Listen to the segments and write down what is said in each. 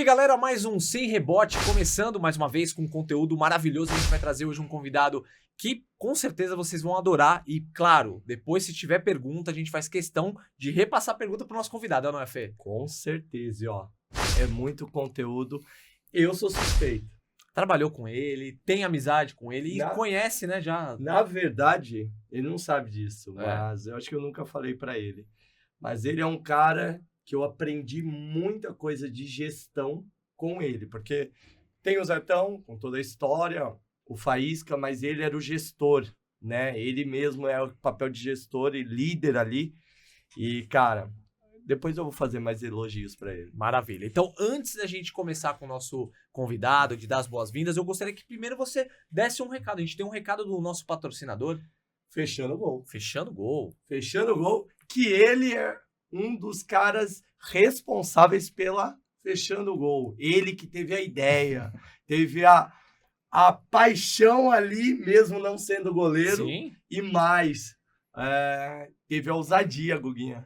galera, mais um Sem Rebote, começando mais uma vez com um conteúdo maravilhoso. A gente vai trazer hoje um convidado que com certeza vocês vão adorar. E claro, depois se tiver pergunta, a gente faz questão de repassar a pergunta pro nosso convidado, não é, Fê? Com certeza, e ó, é muito conteúdo. Eu sou suspeito. Trabalhou com ele, tem amizade com ele e conhece, né, já. Na verdade, ele não sabe disso, mas eu acho que eu nunca falei pra ele. Mas ele é um cara que eu aprendi muita coisa de gestão com ele, porque tem o Zetão, com toda a história, o Faísca, mas ele era o gestor, né? Ele mesmo é o papel de gestor e líder ali. E, cara, depois eu vou fazer mais elogios para ele. Maravilha. Então, antes da gente começar com o nosso convidado, de dar as boas-vindas, eu gostaria que primeiro você desse um recado. A gente tem um recado do nosso patrocinador. Fechando o gol. Fechando o gol. Fechando o gol, que ele é um dos caras responsáveis pela Fechando o Gol. Ele que teve a ideia, teve a paixão ali, mesmo não sendo goleiro. Sim. E mais, teve a ousadia, Guguinha.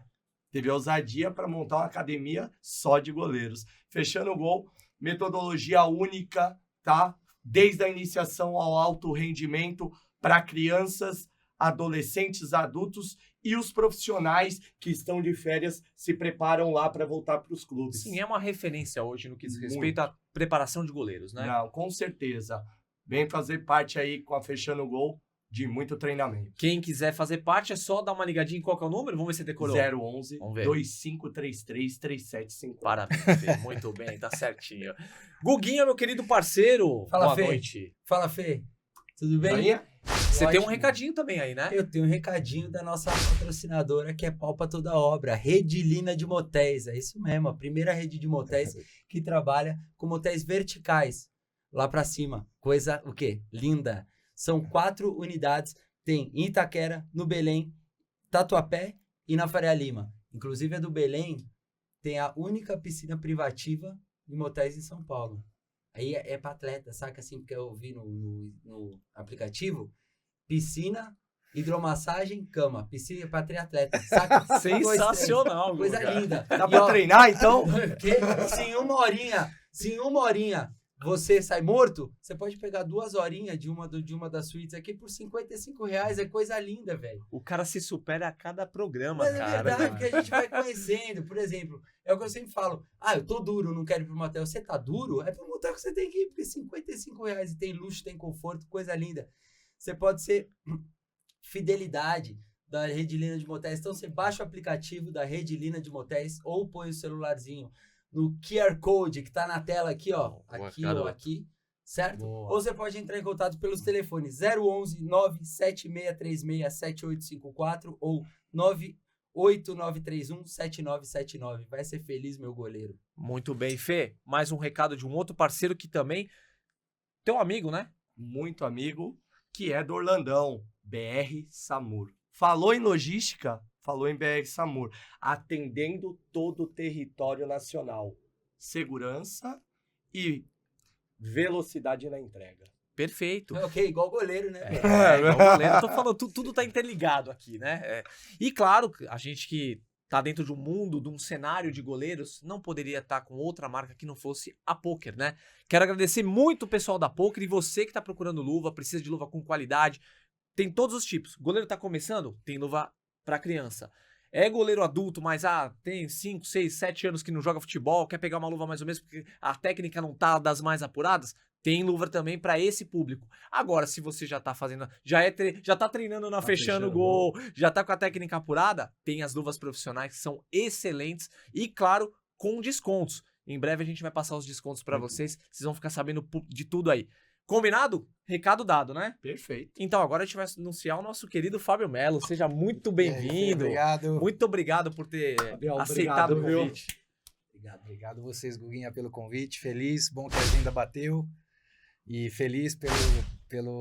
Teve a ousadia para montar uma academia só de goleiros. Fechando o Gol, metodologia única, tá? Desde a iniciação ao alto rendimento para crianças, adolescentes, adultos e os profissionais que estão de férias se preparam lá para voltar para os clubes. Sim, é uma referência hoje no que diz respeito à preparação de goleiros, né? Não, com certeza. Vem fazer parte aí com a Fechando o Gol de muito treinamento. Quem quiser fazer parte é só dar uma ligadinha em qual que é o número. Vamos ver se você decorou. 011 2533 3750. Parabéns, Fê. Muito bem, tá certinho. Guguinha, meu querido parceiro. Fala, boa Fê. noite. Fala, Fê. Tudo bem? Joinha? Você tem um Ótimo. recadinho também aí, né? Eu tenho um recadinho da nossa patrocinadora, que é pau pra toda obra, Rede Lina de Motéis. É isso mesmo, a primeira rede de motéis que trabalha com motéis verticais, lá pra cima. Coisa, o quê? Linda. São 4 unidades, tem em Itaquera, no Belém, Tatuapé e na Faria Lima. Inclusive a do Belém tem a única piscina privativa de motéis em São Paulo. Aí é pra atleta, saca assim, porque eu vi no aplicativo, piscina, hidromassagem, cama. Piscina pra triatleta, saca? Sensacional, Coisa Guga. linda. Dá E, para ó, treinar, então? que se em uma horinha você sai morto, você pode pegar 2 horinhas de uma das suítes aqui por R$55. É coisa linda, velho. O cara se supera a cada programa, Mas cara. é verdade, porque a gente vai conhecendo. Por exemplo, é o que eu sempre falo. Ah, eu tô duro, não quero ir pro motel. Você tá duro? É pro motel que você tem que ir, porque R$55 e tem luxo, tem conforto, coisa linda. Você pode ser fidelidade da Rede Lina de Motéis. Então você baixa o aplicativo da Rede Lina de Motéis ou põe o celularzinho no QR Code que tá na tela aqui, ó. Boa, Aqui garoto. ou aqui, certo? Boa. Ou você pode entrar em contato pelos telefones 011 97636 7854 ou 98931 7979. Vai ser feliz, meu goleiro. Muito bem, Fê. Mais um recado de um outro parceiro que também... Teu amigo, né? Muito amigo, que é do Orlandão, BR Samur. Falou em logística, falou em BR Samur, atendendo todo o território nacional. Segurança e velocidade na entrega. Perfeito. É ok, igual goleiro, né? velho? Igual o goleiro, eu tô falando, tudo tá interligado aqui, né? E claro, a gente que tá dentro de um mundo, de um cenário de goleiros, não poderia estar com outra marca que não fosse a Poker, né? Quero agradecer muito o pessoal da Poker e você que tá procurando luva, precisa de luva com qualidade. Tem todos os tipos. Goleiro tá começando? Tem luva pra criança. É goleiro adulto, mas tem 5, 6, 7 anos que não joga futebol, quer pegar uma luva mais ou menos porque a técnica não tá das mais apuradas? Tem luva também pra esse público. Agora, se você já tá fazendo, já tá treinando na Fechando o Gol, já tá com a técnica apurada, tem as luvas profissionais que são excelentes e, claro, com descontos. Em breve a gente vai passar os descontos pra vocês vão ficar sabendo de tudo aí. Combinado? Recado dado, né? Perfeito. Então, agora a gente vai anunciar o nosso querido Fábio Melo. Seja muito bem-vindo. Obrigado. Muito obrigado por ter Fabião, aceitado obrigado, o convite. Obrigado vocês, Guguinha, pelo convite. Feliz, bom que a agenda bateu. E feliz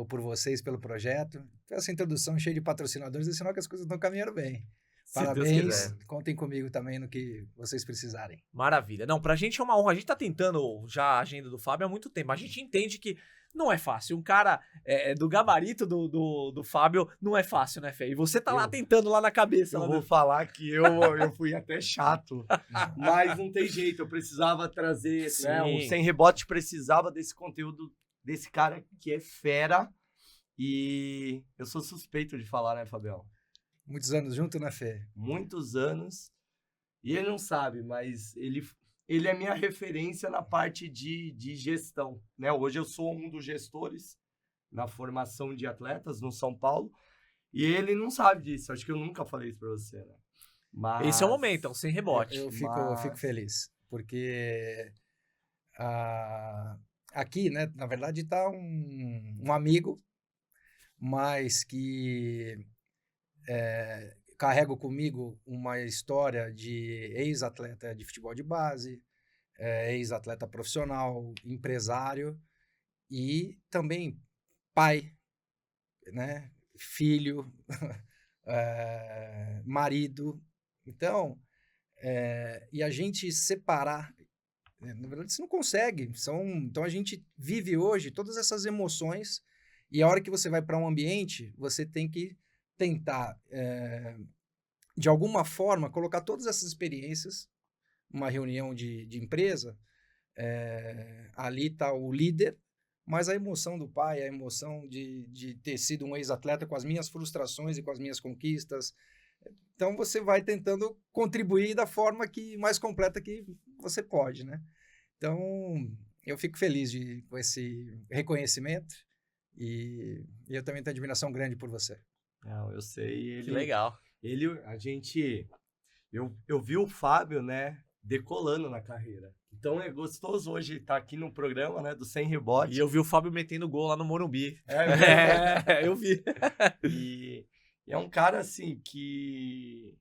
por vocês, pelo projeto. Essa introdução cheia de patrocinadores, é sinal que as coisas estão caminhando bem. Se Deus Parabéns. quiser. Contem comigo também no que vocês precisarem. Maravilha. Não, pra gente é uma honra. A gente tá tentando já a agenda do Fábio há muito tempo. A gente entende que não é fácil. Um cara do gabarito do Fábio não é fácil, né, Fê? E você tá lá tentando lá na cabeça. Eu lá vou do... falar que eu fui até chato, mas não tem jeito, eu precisava trazer, né? O Sim. Sem Rebote precisava desse conteúdo, desse cara que é fera, e eu sou suspeito de falar, né, Fabião? Muitos anos junto, né, Fê? Muitos anos, e ele não sabe, mas ele é minha referência na parte de gestão, né? Hoje eu sou um dos gestores na formação de atletas no São Paulo, e ele não sabe disso, acho que eu nunca falei isso pra você, né? Mas... Esse é o momento, é um sem rebote. Eu fico feliz, porque aqui, né, na verdade, tá um amigo, mas que carrego comigo uma história de ex-atleta de futebol de base, ex-atleta profissional, empresário e também pai, né, filho, marido. Então, e a gente separar, na verdade você não consegue, então a gente vive hoje todas essas emoções e a hora que você vai para um ambiente, você tem que tentar, de alguma forma, colocar todas essas experiências, uma reunião de empresa, ali está o líder, mas a emoção do pai, a emoção de ter sido um ex-atleta com as minhas frustrações e com as minhas conquistas. Então você vai tentando contribuir da forma mais completa que você pode, né? Então eu fico feliz com esse reconhecimento e eu também tenho admiração grande por você. Não, eu sei. Que legal. Eu vi o Fábio, né, decolando na carreira. Então é gostoso hoje estar aqui no programa, né, do Sem Rebote. E eu vi o Fábio metendo gol lá no Morumbi. Eu vi. E é um cara, assim, que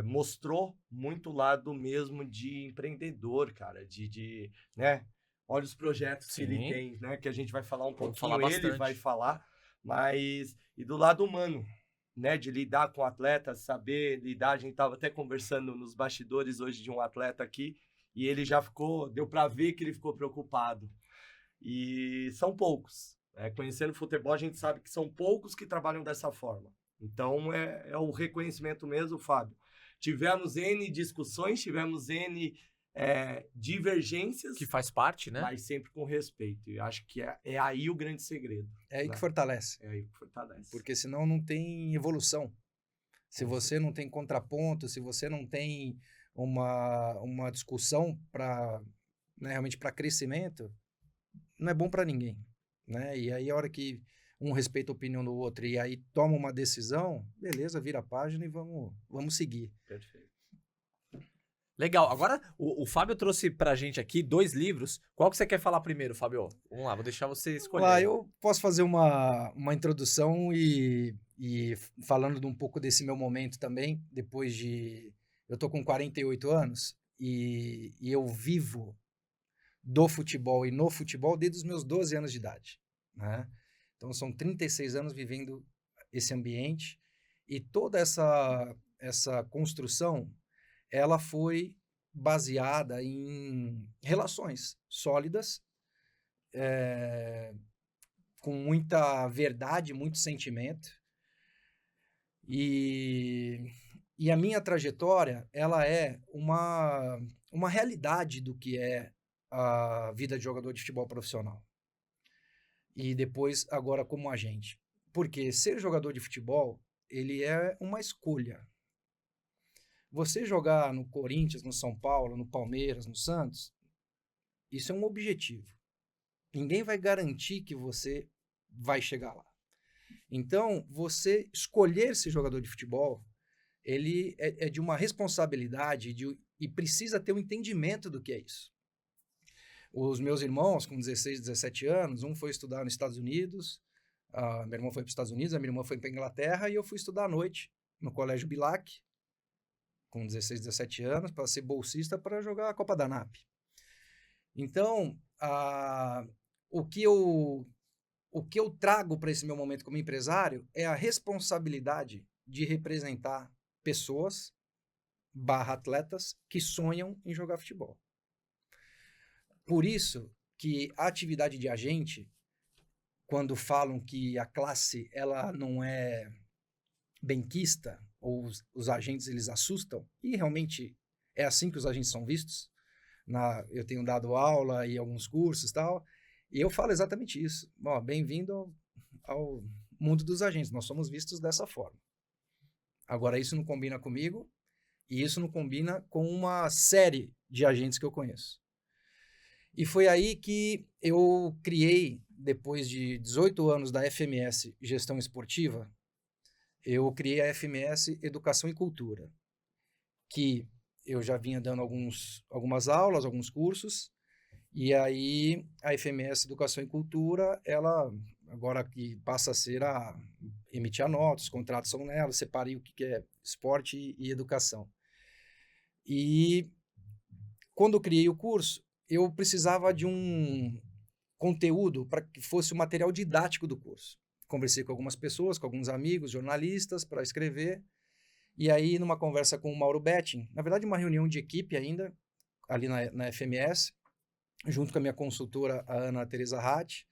mostrou muito o lado mesmo de empreendedor, cara, né, olha os projetos que ele tem, né, que a gente vai falar um pouquinho, ele vai falar, mas, e do lado humano, né, de lidar com o atleta, saber lidar, a gente tava até conversando nos bastidores hoje de um atleta aqui, e ele já deu para ver que ele ficou preocupado. E são poucos. Conhecendo futebol, a gente sabe que são poucos que trabalham dessa forma. Então, é o reconhecimento mesmo, Fábio. Tivemos N discussões, tivemos N divergências. Que faz parte, né? Mas sempre com respeito. E acho que é aí o grande segredo. É aí que fortalece. É aí que fortalece. Porque senão não tem evolução. Se você não tem contraponto, se você não tem uma discussão realmente para crescimento, não é bom para ninguém, né? E aí a hora que um respeita a opinião do outro e aí toma uma decisão, beleza, vira a página e vamos seguir. Perfeito. Legal. Agora, o Fábio trouxe pra gente aqui 2 livros. Qual que você quer falar primeiro, Fábio? Vamos lá, vou deixar você escolher. Eu posso fazer uma introdução e falando de um pouco desse meu momento também, depois de... Eu tô com 48 anos e eu vivo do futebol e no futebol desde os meus 12 anos de idade, né? Então são 36 anos vivendo esse ambiente e toda essa construção, ela foi baseada em relações sólidas, com muita verdade, muito sentimento. E a minha trajetória, ela é uma realidade do que é a vida de jogador de futebol profissional. E depois, agora, como agente. Porque ser jogador de futebol, ele é uma escolha. Você jogar no Corinthians, no São Paulo, no Palmeiras, no Santos, isso é um objetivo. Ninguém vai garantir que você vai chegar lá. Então, você escolher ser jogador de futebol, ele é de uma responsabilidade e precisa ter um entendimento do que é isso. Os meus irmãos, com 16, 17 anos, um foi estudar nos Estados Unidos, meu irmão foi para os Estados Unidos, a minha irmã foi para a Inglaterra, e eu fui estudar à noite no Colégio Bilac, com 16, 17 anos, para ser bolsista para jogar a Copa da NAP. Então, o que eu trago para esse meu momento como empresário é a responsabilidade de representar pessoas / atletas que sonham em jogar futebol. Por isso que a atividade de agente, quando falam que a classe ela não é benquista, ou os agentes eles assustam, e realmente é assim que os agentes são vistos. Eu tenho dado aula e alguns cursos e tal, e eu falo exatamente isso. Ó, bem-vindo ao mundo dos agentes, nós somos vistos dessa forma. Agora, isso não combina comigo, e isso não combina com uma série de agentes que eu conheço. E foi aí que eu criei, depois de 18 anos da FMS Gestão Esportiva, eu criei a FMS Educação e Cultura, que eu já vinha dando algumas aulas, alguns cursos, e aí a FMS Educação e Cultura, ela agora que passa a ser a emitir a nota, os contratos são nela, separei o que é esporte e educação. E quando eu criei o curso, eu precisava de um conteúdo para que fosse o material didático do curso. Conversei com algumas pessoas, com alguns amigos, jornalistas, para escrever. E aí, numa conversa com o Mauro Betting, na verdade, uma reunião de equipe ainda, ali na FMS, junto com a minha consultora, a Ana Teresa Hatt,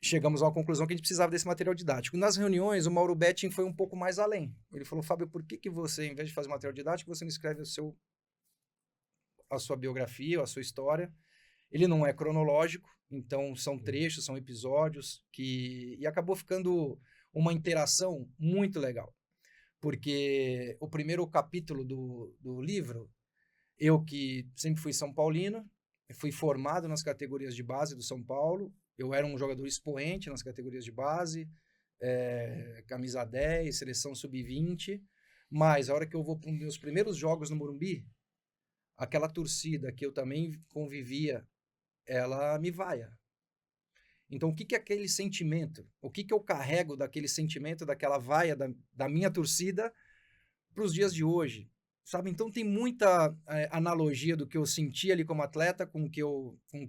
chegamos a uma conclusão que a gente precisava desse material didático. Nas reuniões, o Mauro Betting foi um pouco mais além. Ele falou, Fábio, por que você, em vez de fazer material didático, você não escreve a sua biografia, a sua história? Ele não é cronológico, então são trechos, são episódios, e acabou ficando uma interação muito legal. Porque o primeiro capítulo do livro, eu que sempre fui São Paulino, fui formado nas categorias de base do São Paulo, eu era um jogador expoente nas categorias de base, camisa 10, seleção sub-20, mas a hora que eu vou para os meus primeiros jogos no Morumbi, aquela torcida que eu também convivia, ela me vaia. Então, o que é aquele sentimento? O que eu carrego daquele sentimento, daquela vaia da minha torcida para os dias de hoje? Sabe? Então, tem muita analogia do que eu senti ali como atleta com o que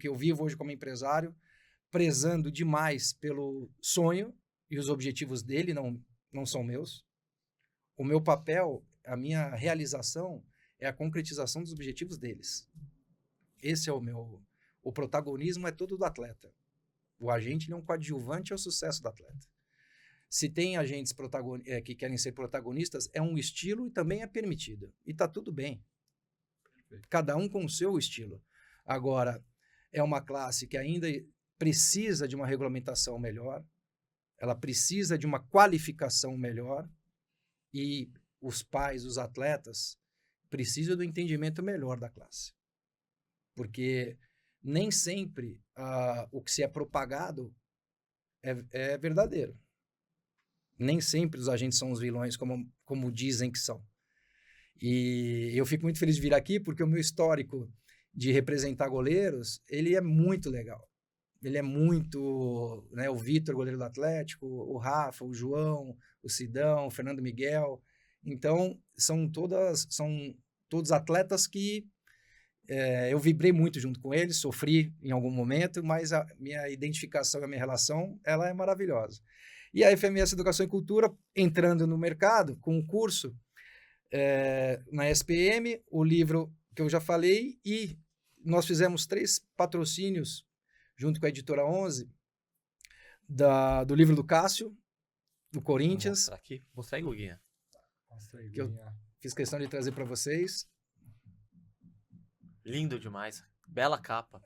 eu vivo hoje como empresário, prezando demais pelo sonho, e os objetivos dele não são meus. O meu papel, a minha realização é a concretização dos objetivos deles. Esse é o protagonismo é todo do atleta. O agente é um coadjuvante ao sucesso do atleta. Se tem agentes que querem ser protagonistas, é um estilo e também é permitido. E está tudo bem. Cada um com o seu estilo. Agora, é uma classe que ainda precisa de uma regulamentação melhor, ela precisa de uma qualificação melhor, e os pais, os atletas, precisam do entendimento melhor da classe. Porque nem sempre o que se é propagado é verdadeiro. Nem sempre os agentes são os vilões, como dizem que são. E eu fico muito feliz de vir aqui, porque o meu histórico de representar goleiros, ele é muito legal. Ele é muito... Né, o Vitor, goleiro do Atlético, o Rafa, o João, o Sidão, o Fernando Miguel. Então, são todos atletas que eu vibrei muito junto com eles, sofri em algum momento, mas a minha identificação e a minha relação, ela é maravilhosa. E a FMS Educação e Cultura, entrando no mercado, com um curso na SPM, o livro que eu já falei, e nós fizemos 3 patrocínios, junto com a Editora 11, do livro do Cássio, do Corinthians. Mostra aí, Guguinha. Que eu fiz questão de trazer para vocês. Lindo demais. Bela capa.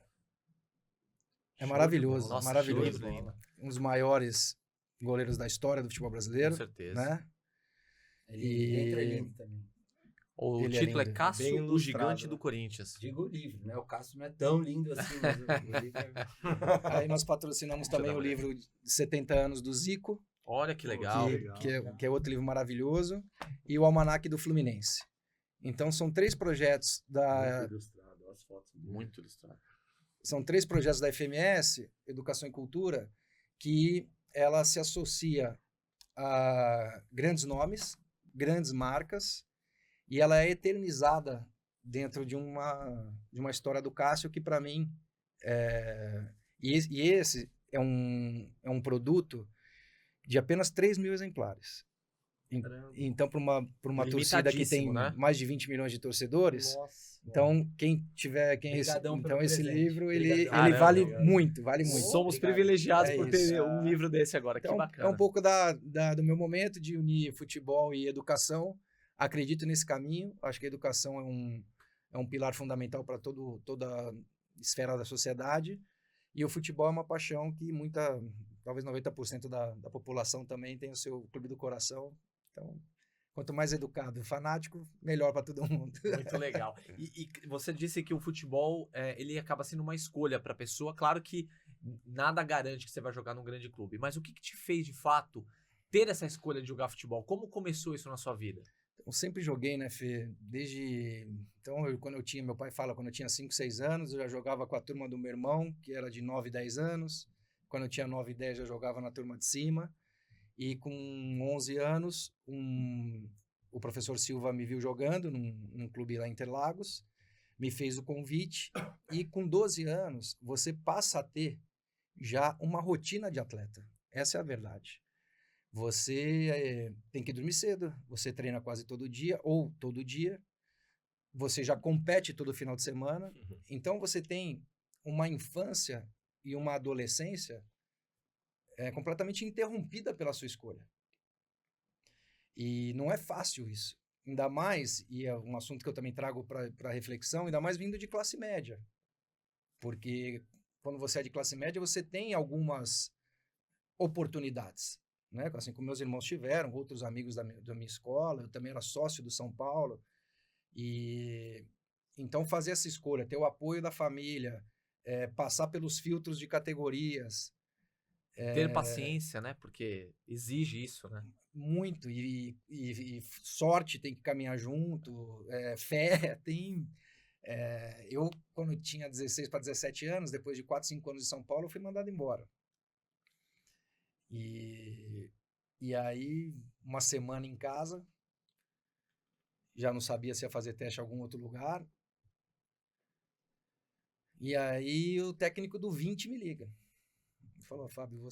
É maravilhoso, Nossa, maravilhoso. show de bola. Um dos maiores goleiros da história do futebol brasileiro. Com certeza. Né? Ele é lindo também. O Ele é título é lindo. Cássio, Bem o ilustrado, Gigante né? do Corinthians. Digo o livro, né? O Cássio não é tão lindo assim, mas o livro Aí nós patrocinamos Deixa eu também dar o uma livro de 70 anos do Zico, Olha que legal. que é outro livro maravilhoso, e o Almanaque do Fluminense. Então são 3 projetos Muito ilustrado, as fotos dele. Muito ilustrado. São 3 projetos da FMS, Educação e Cultura, que ela se associa a grandes nomes, grandes marcas, e ela é eternizada dentro de uma história do Cássio que, para mim, esse é um produto de apenas 3.000 exemplares. Então, para uma torcida que tem Limitadíssimo, né? mais de 20 milhões de torcedores, Nossa. então quem Brigadão pelo então esse presente. livro ele Brigadão. vale Caramba, muito, vale muito. Somos Obrigado. privilegiados É por isso. ter um livro desse agora. Então, que bacana. é um pouco do meu momento de unir futebol e educação. Acredito nesse caminho. Acho que a educação é um pilar fundamental para toda a esfera da sociedade. E o futebol é uma paixão que talvez 90% da população também tem o seu clube do coração. Então, quanto mais educado e fanático, melhor para todo mundo. Muito legal. E você disse que o futebol, ele acaba sendo uma escolha para a pessoa. Claro que nada garante que você vai jogar num grande clube. Mas o que te fez, de fato, ter essa escolha de jogar futebol? Como começou isso na sua vida? Eu sempre joguei, né, Fê? Então, meu pai fala, quando eu tinha 5, 6 anos, eu já jogava com a turma do meu irmão, que era de 9, 10 anos. Quando eu tinha 9, 10, já jogava na turma de cima. E com 11 anos, o professor Silva me viu jogando num clube lá em Interlagos, me fez o convite. E com 12 anos, você passa a ter já uma rotina de atleta. Essa é a verdade. Você tem que dormir cedo, você treina quase todo dia, ou todo dia, você já compete todo final de semana, então você tem uma infância e uma adolescência completamente interrompida pela sua escolha. E não é fácil isso, ainda mais, e é um assunto que eu também trago para reflexão, ainda mais vindo de classe média, porque quando você é de classe média, você tem algumas oportunidades, né? Assim como meus irmãos tiveram, outros amigos da minha escola, eu também era sócio do São Paulo, e então fazer essa escolha, ter o apoio da família, passar pelos filtros de categorias. Ter paciência, né? Porque exige isso, né? Muito, e sorte tem que caminhar junto, fé tem... eu, quando tinha 16 para 17 anos, depois de 4, 5 anos de São Paulo, eu fui mandado embora. E aí, uma semana em casa, já não sabia se ia fazer teste em algum outro lugar. E aí, o técnico do 20 me liga. Ele falou, Fábio,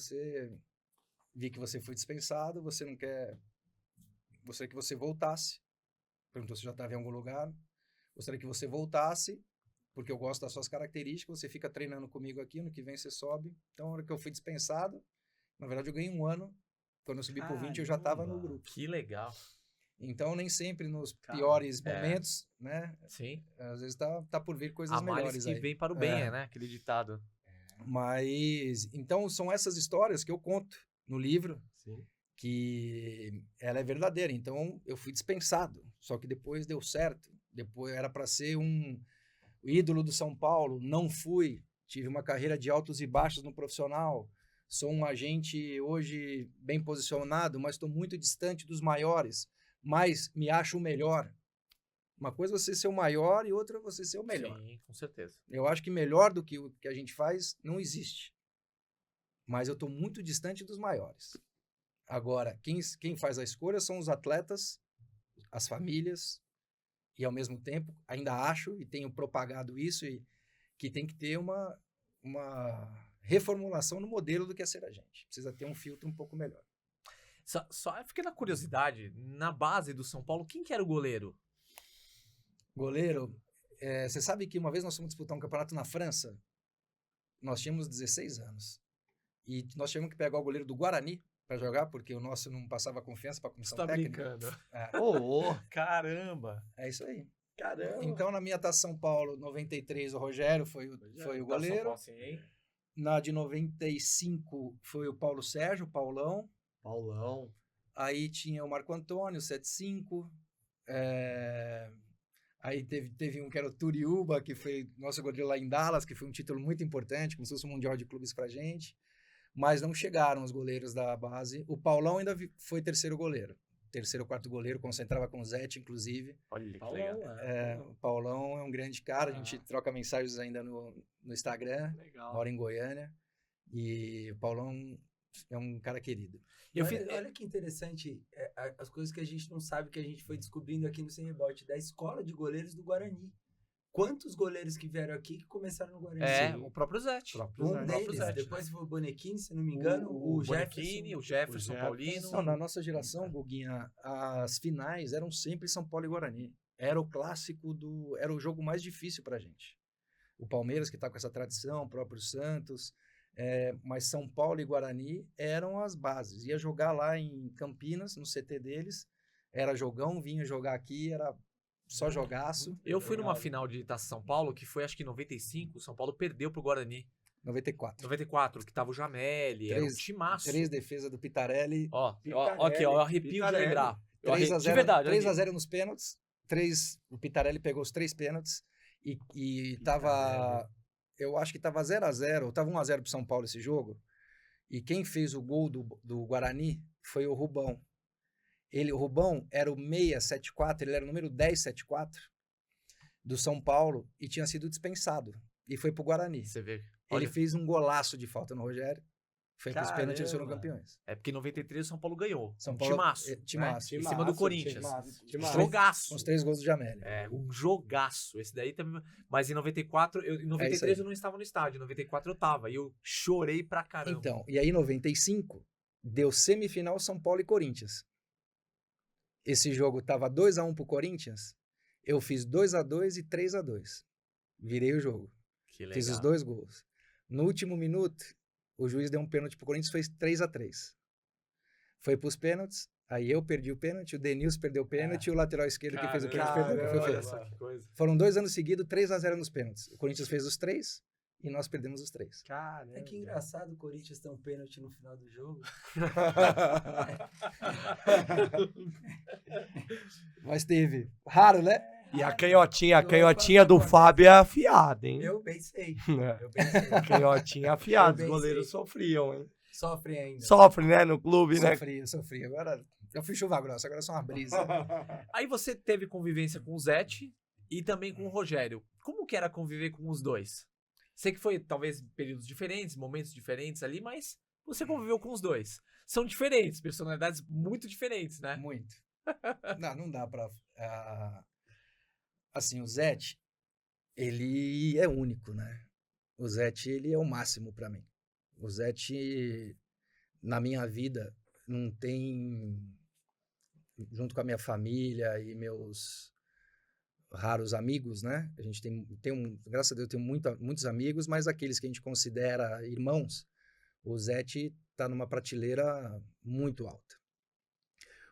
vi que você foi dispensado, você não quer... Gostaria que você voltasse. Perguntou se já estava em algum lugar. Gostaria que você voltasse, porque eu gosto das suas características, você fica treinando comigo aqui, no que vem você sobe. Então, na hora que eu fui dispensado, na verdade eu ganhei 1 ano. Quando eu subi pro 20, eu já estava no grupo. Que legal. Então, nem sempre nos piores momentos, né? Sim. Às vezes tá por vir coisas A males melhores que aí. vem para o bem, né? Aquele ditado. Mas, então, são essas histórias que eu conto no livro, Sim. que ela é verdadeira. Então, eu fui dispensado, só que depois deu certo. Depois era para ser o ídolo do São Paulo, não fui. Tive uma carreira de altos e baixos no profissional. Sou um agente hoje bem posicionado, mas estou muito distante dos maiores. Mas me acho o melhor. Uma coisa é você ser o maior e outra é você ser o melhor. Sim, com certeza. Eu acho que melhor do que o que a gente faz não existe. Mas eu estou muito distante dos maiores. Agora, quem faz a escolha são os atletas, as famílias, e ao mesmo tempo, ainda acho e tenho propagado isso, e que tem que ter uma reformulação no modelo do que é ser agente. Precisa ter um filtro um pouco melhor. Só eu fiquei na curiosidade, na base do São Paulo, quem que era o goleiro? Goleiro, você sabe que uma vez nós fomos disputar um campeonato na França, nós tínhamos 16 anos, e nós tivemos que pegar o goleiro do Guarani para jogar, porque o nosso não passava confiança para a comissão técnica. brincando. Caramba! É isso aí. Caramba. Então, na minha Taça São Paulo, 93, o Rogério foi o goleiro. Na de 95 foi o Paulo Sérgio, o Paulão. Aí tinha o Marco Antônio, 75. Aí teve um que era o Turiúba, que foi nosso goleiro lá em Dallas, que foi um título muito importante, como se fosse um mundial de clubes pra gente. Mas não chegaram os goleiros da base. O Paulão ainda foi terceiro goleiro. Terceiro, quarto goleiro, concentrava com o Zete, inclusive. Olha que legal. O Paulão é um grande cara, a gente troca mensagens ainda no Instagram, Legal. mora em Goiânia, e o Paulão é um cara querido. Olha que interessante, as coisas que a gente não sabe, que a gente foi descobrindo aqui no Sem Rebote, da escola de goleiros do Guarani. Quantos goleiros que vieram aqui que começaram no Guarani? O próprio Zete. Um deles, Zete. depois foi o Bonequini, se não me engano, o Bonequini, o Jefferson Paulino. Não, na nossa geração, Guguinha, as finais eram sempre São Paulo e Guarani. Era o clássico era o jogo mais difícil pra gente. O Palmeiras, que tá com essa tradição, o próprio Santos, mas São Paulo e Guarani eram as bases. Ia jogar lá em Campinas, no CT deles, era jogão, vinha jogar aqui, era só jogaço. Eu fui numa final de Taça São Paulo, que foi acho que em 95, o São Paulo perdeu pro Guarani. 94. 94, que tava o Jamelli, era um timaço. 3 defesas do Pitarelli. Ó, Pitarelli, aqui, ó, eu arrepio Pitarelli. de lembrar. 3x0, De verdade. 3x0 nos pênaltis. O Pitarelli pegou os 3 pênaltis. E tava... Eu acho que tava 0x0, ou tava 1x0 pro São Paulo esse jogo. E quem fez o gol do Guarani foi o Rubão. O Rubão era o 674, ele era o número 1074 do São Paulo e tinha sido dispensado. E foi pro Guarani. Você vê. Ele Olha, fez um golaço de falta no Rogério. Foi pros Caramba. pênaltis e eles foram campeões. é porque em 93 o São Paulo ganhou. São Um Paulo, timaço. timaço. Em cima do Corinthians. Timaço. Jogaço. Com os 3 gols do Jamelli. É, um jogaço. Esse daí também. Mas em 94, em 93 eu não estava no estádio. Em 94 eu tava. E eu chorei pra caramba. Então, e aí em 95, deu semifinal São Paulo e Corinthians. Esse jogo tava 2x1 pro Corinthians. Eu fiz 2x2 e 3x2. Virei o jogo. Que legal. Fiz os 2 gols. No último minuto, o juiz deu um pênalti pro Corinthians, fez 3x3. Foi pros pênaltis, aí eu perdi o pênalti, o Denilson perdeu o pênalti e o lateral esquerdo que fez o pênalti perdeu. Foi Olha feito. só que coisa. Foram 2 anos seguidos, 3x0 nos pênaltis. O Corinthians fez os 3 e nós perdemos os 3. Caramba. É que engraçado o Corinthians ter um pênalti no final do jogo. Mas teve. Raro, né? E a canhotinha do Fábio é afiada, hein? Eu bem sei. É. Eu bem sei. Canhotinha afiada, Eu bem os goleiros sei. sofriam, hein? Sofre ainda. Sofre, né, no clube, né? Sofri. Agora, eu fui chuva grossa, agora é só uma brisa. Aí você teve convivência com o Zete e também com o Rogério. Como que era conviver com os dois? Sei que foi, talvez, períodos diferentes, momentos diferentes ali, mas você conviveu com os dois. São diferentes, personalidades muito diferentes, né? Muito. Não dá pra... assim, o Zete, ele é único, né? O Zete, ele é o máximo pra mim. O Zete, na minha vida, não tem... Junto com a minha família e meus raros amigos, né? A gente graças a Deus, eu tenho muitos amigos, mas aqueles que a gente considera irmãos, o Zete tá numa prateleira muito alta.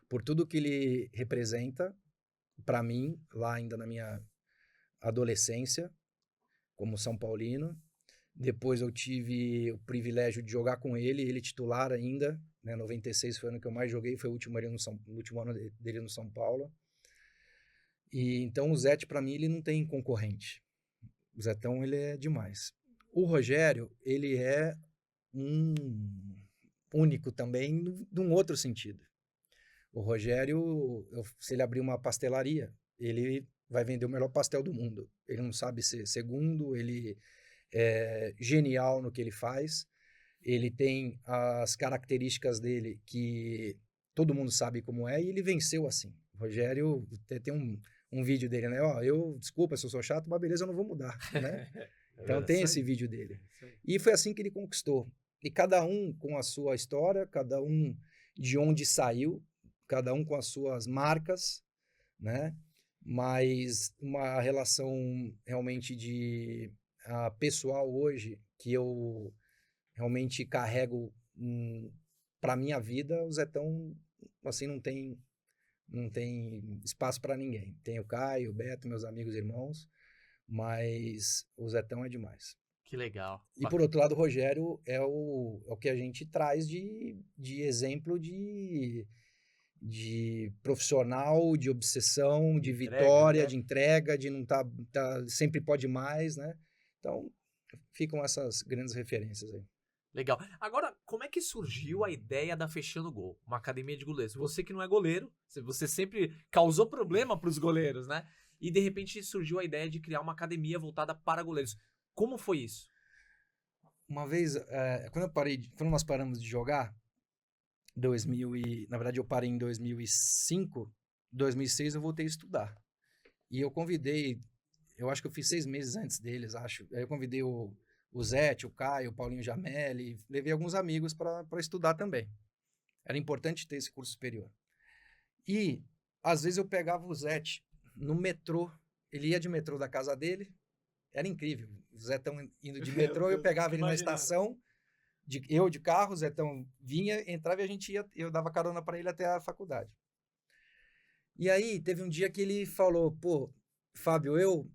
Por tudo que ele representa, para mim, lá ainda na minha adolescência, como São Paulino. Depois eu tive o privilégio de jogar com ele titular ainda, né? 96 foi o ano que eu mais joguei, foi o último ano dele no São Paulo. E então o Zete, para mim, ele não tem concorrente. O Zetão, ele é demais. O Rogério, ele é único também, de um outro sentido. O Rogério, se ele abrir uma pastelaria, ele vai vender o melhor pastel do mundo. Ele não sabe ser segundo, ele é genial no que ele faz. Ele tem as características dele que todo mundo sabe como é, e ele venceu assim. O Rogério tem um vídeo dele, né? Desculpa se eu sou chato, mas beleza, eu não vou mudar, né? Então tem esse vídeo dele. E foi assim que ele conquistou. E cada um com a sua história, cada um de onde saiu, cada um com as suas marcas, né? Mas uma relação realmente pessoal hoje, que eu realmente carrego para minha vida, o Zetão, assim, não tem espaço para ninguém. Tem o Caio, o Beto, meus amigos e irmãos, mas o Zetão é demais. Que legal. E por outro lado, o Rogério é o que a gente traz de exemplo de profissional, de obsessão, de vitória, né? de entrega, de não tá sempre pode mais, né? Então, ficam essas grandes referências aí. Legal. Agora, como é que surgiu a ideia da Fechando Gol? Uma academia de goleiros. Você que não é goleiro, você sempre causou problema para os goleiros, né? E de repente surgiu a ideia de criar uma academia voltada para goleiros. Como foi isso? Uma vez, quando nós paramos de jogar, na verdade eu parei em 2005, 2006 eu voltei a estudar. E eu convidei eu acho que eu fiz 6 meses antes deles, acho. Aí eu convidei o Zete, o Caio, o Paulinho Jamelli, levei alguns amigos para estudar também. Era importante ter esse curso superior. E, às vezes, eu pegava o Zete no metrô, ele ia de metrô da casa dele, era incrível. O Zetão indo de metrô, eu pegava ele na estação, eu de carro, o Zetão vinha, entrava e a gente ia, eu dava carona para ele até a faculdade. E aí, teve um dia que ele falou, pô, Fábio, eu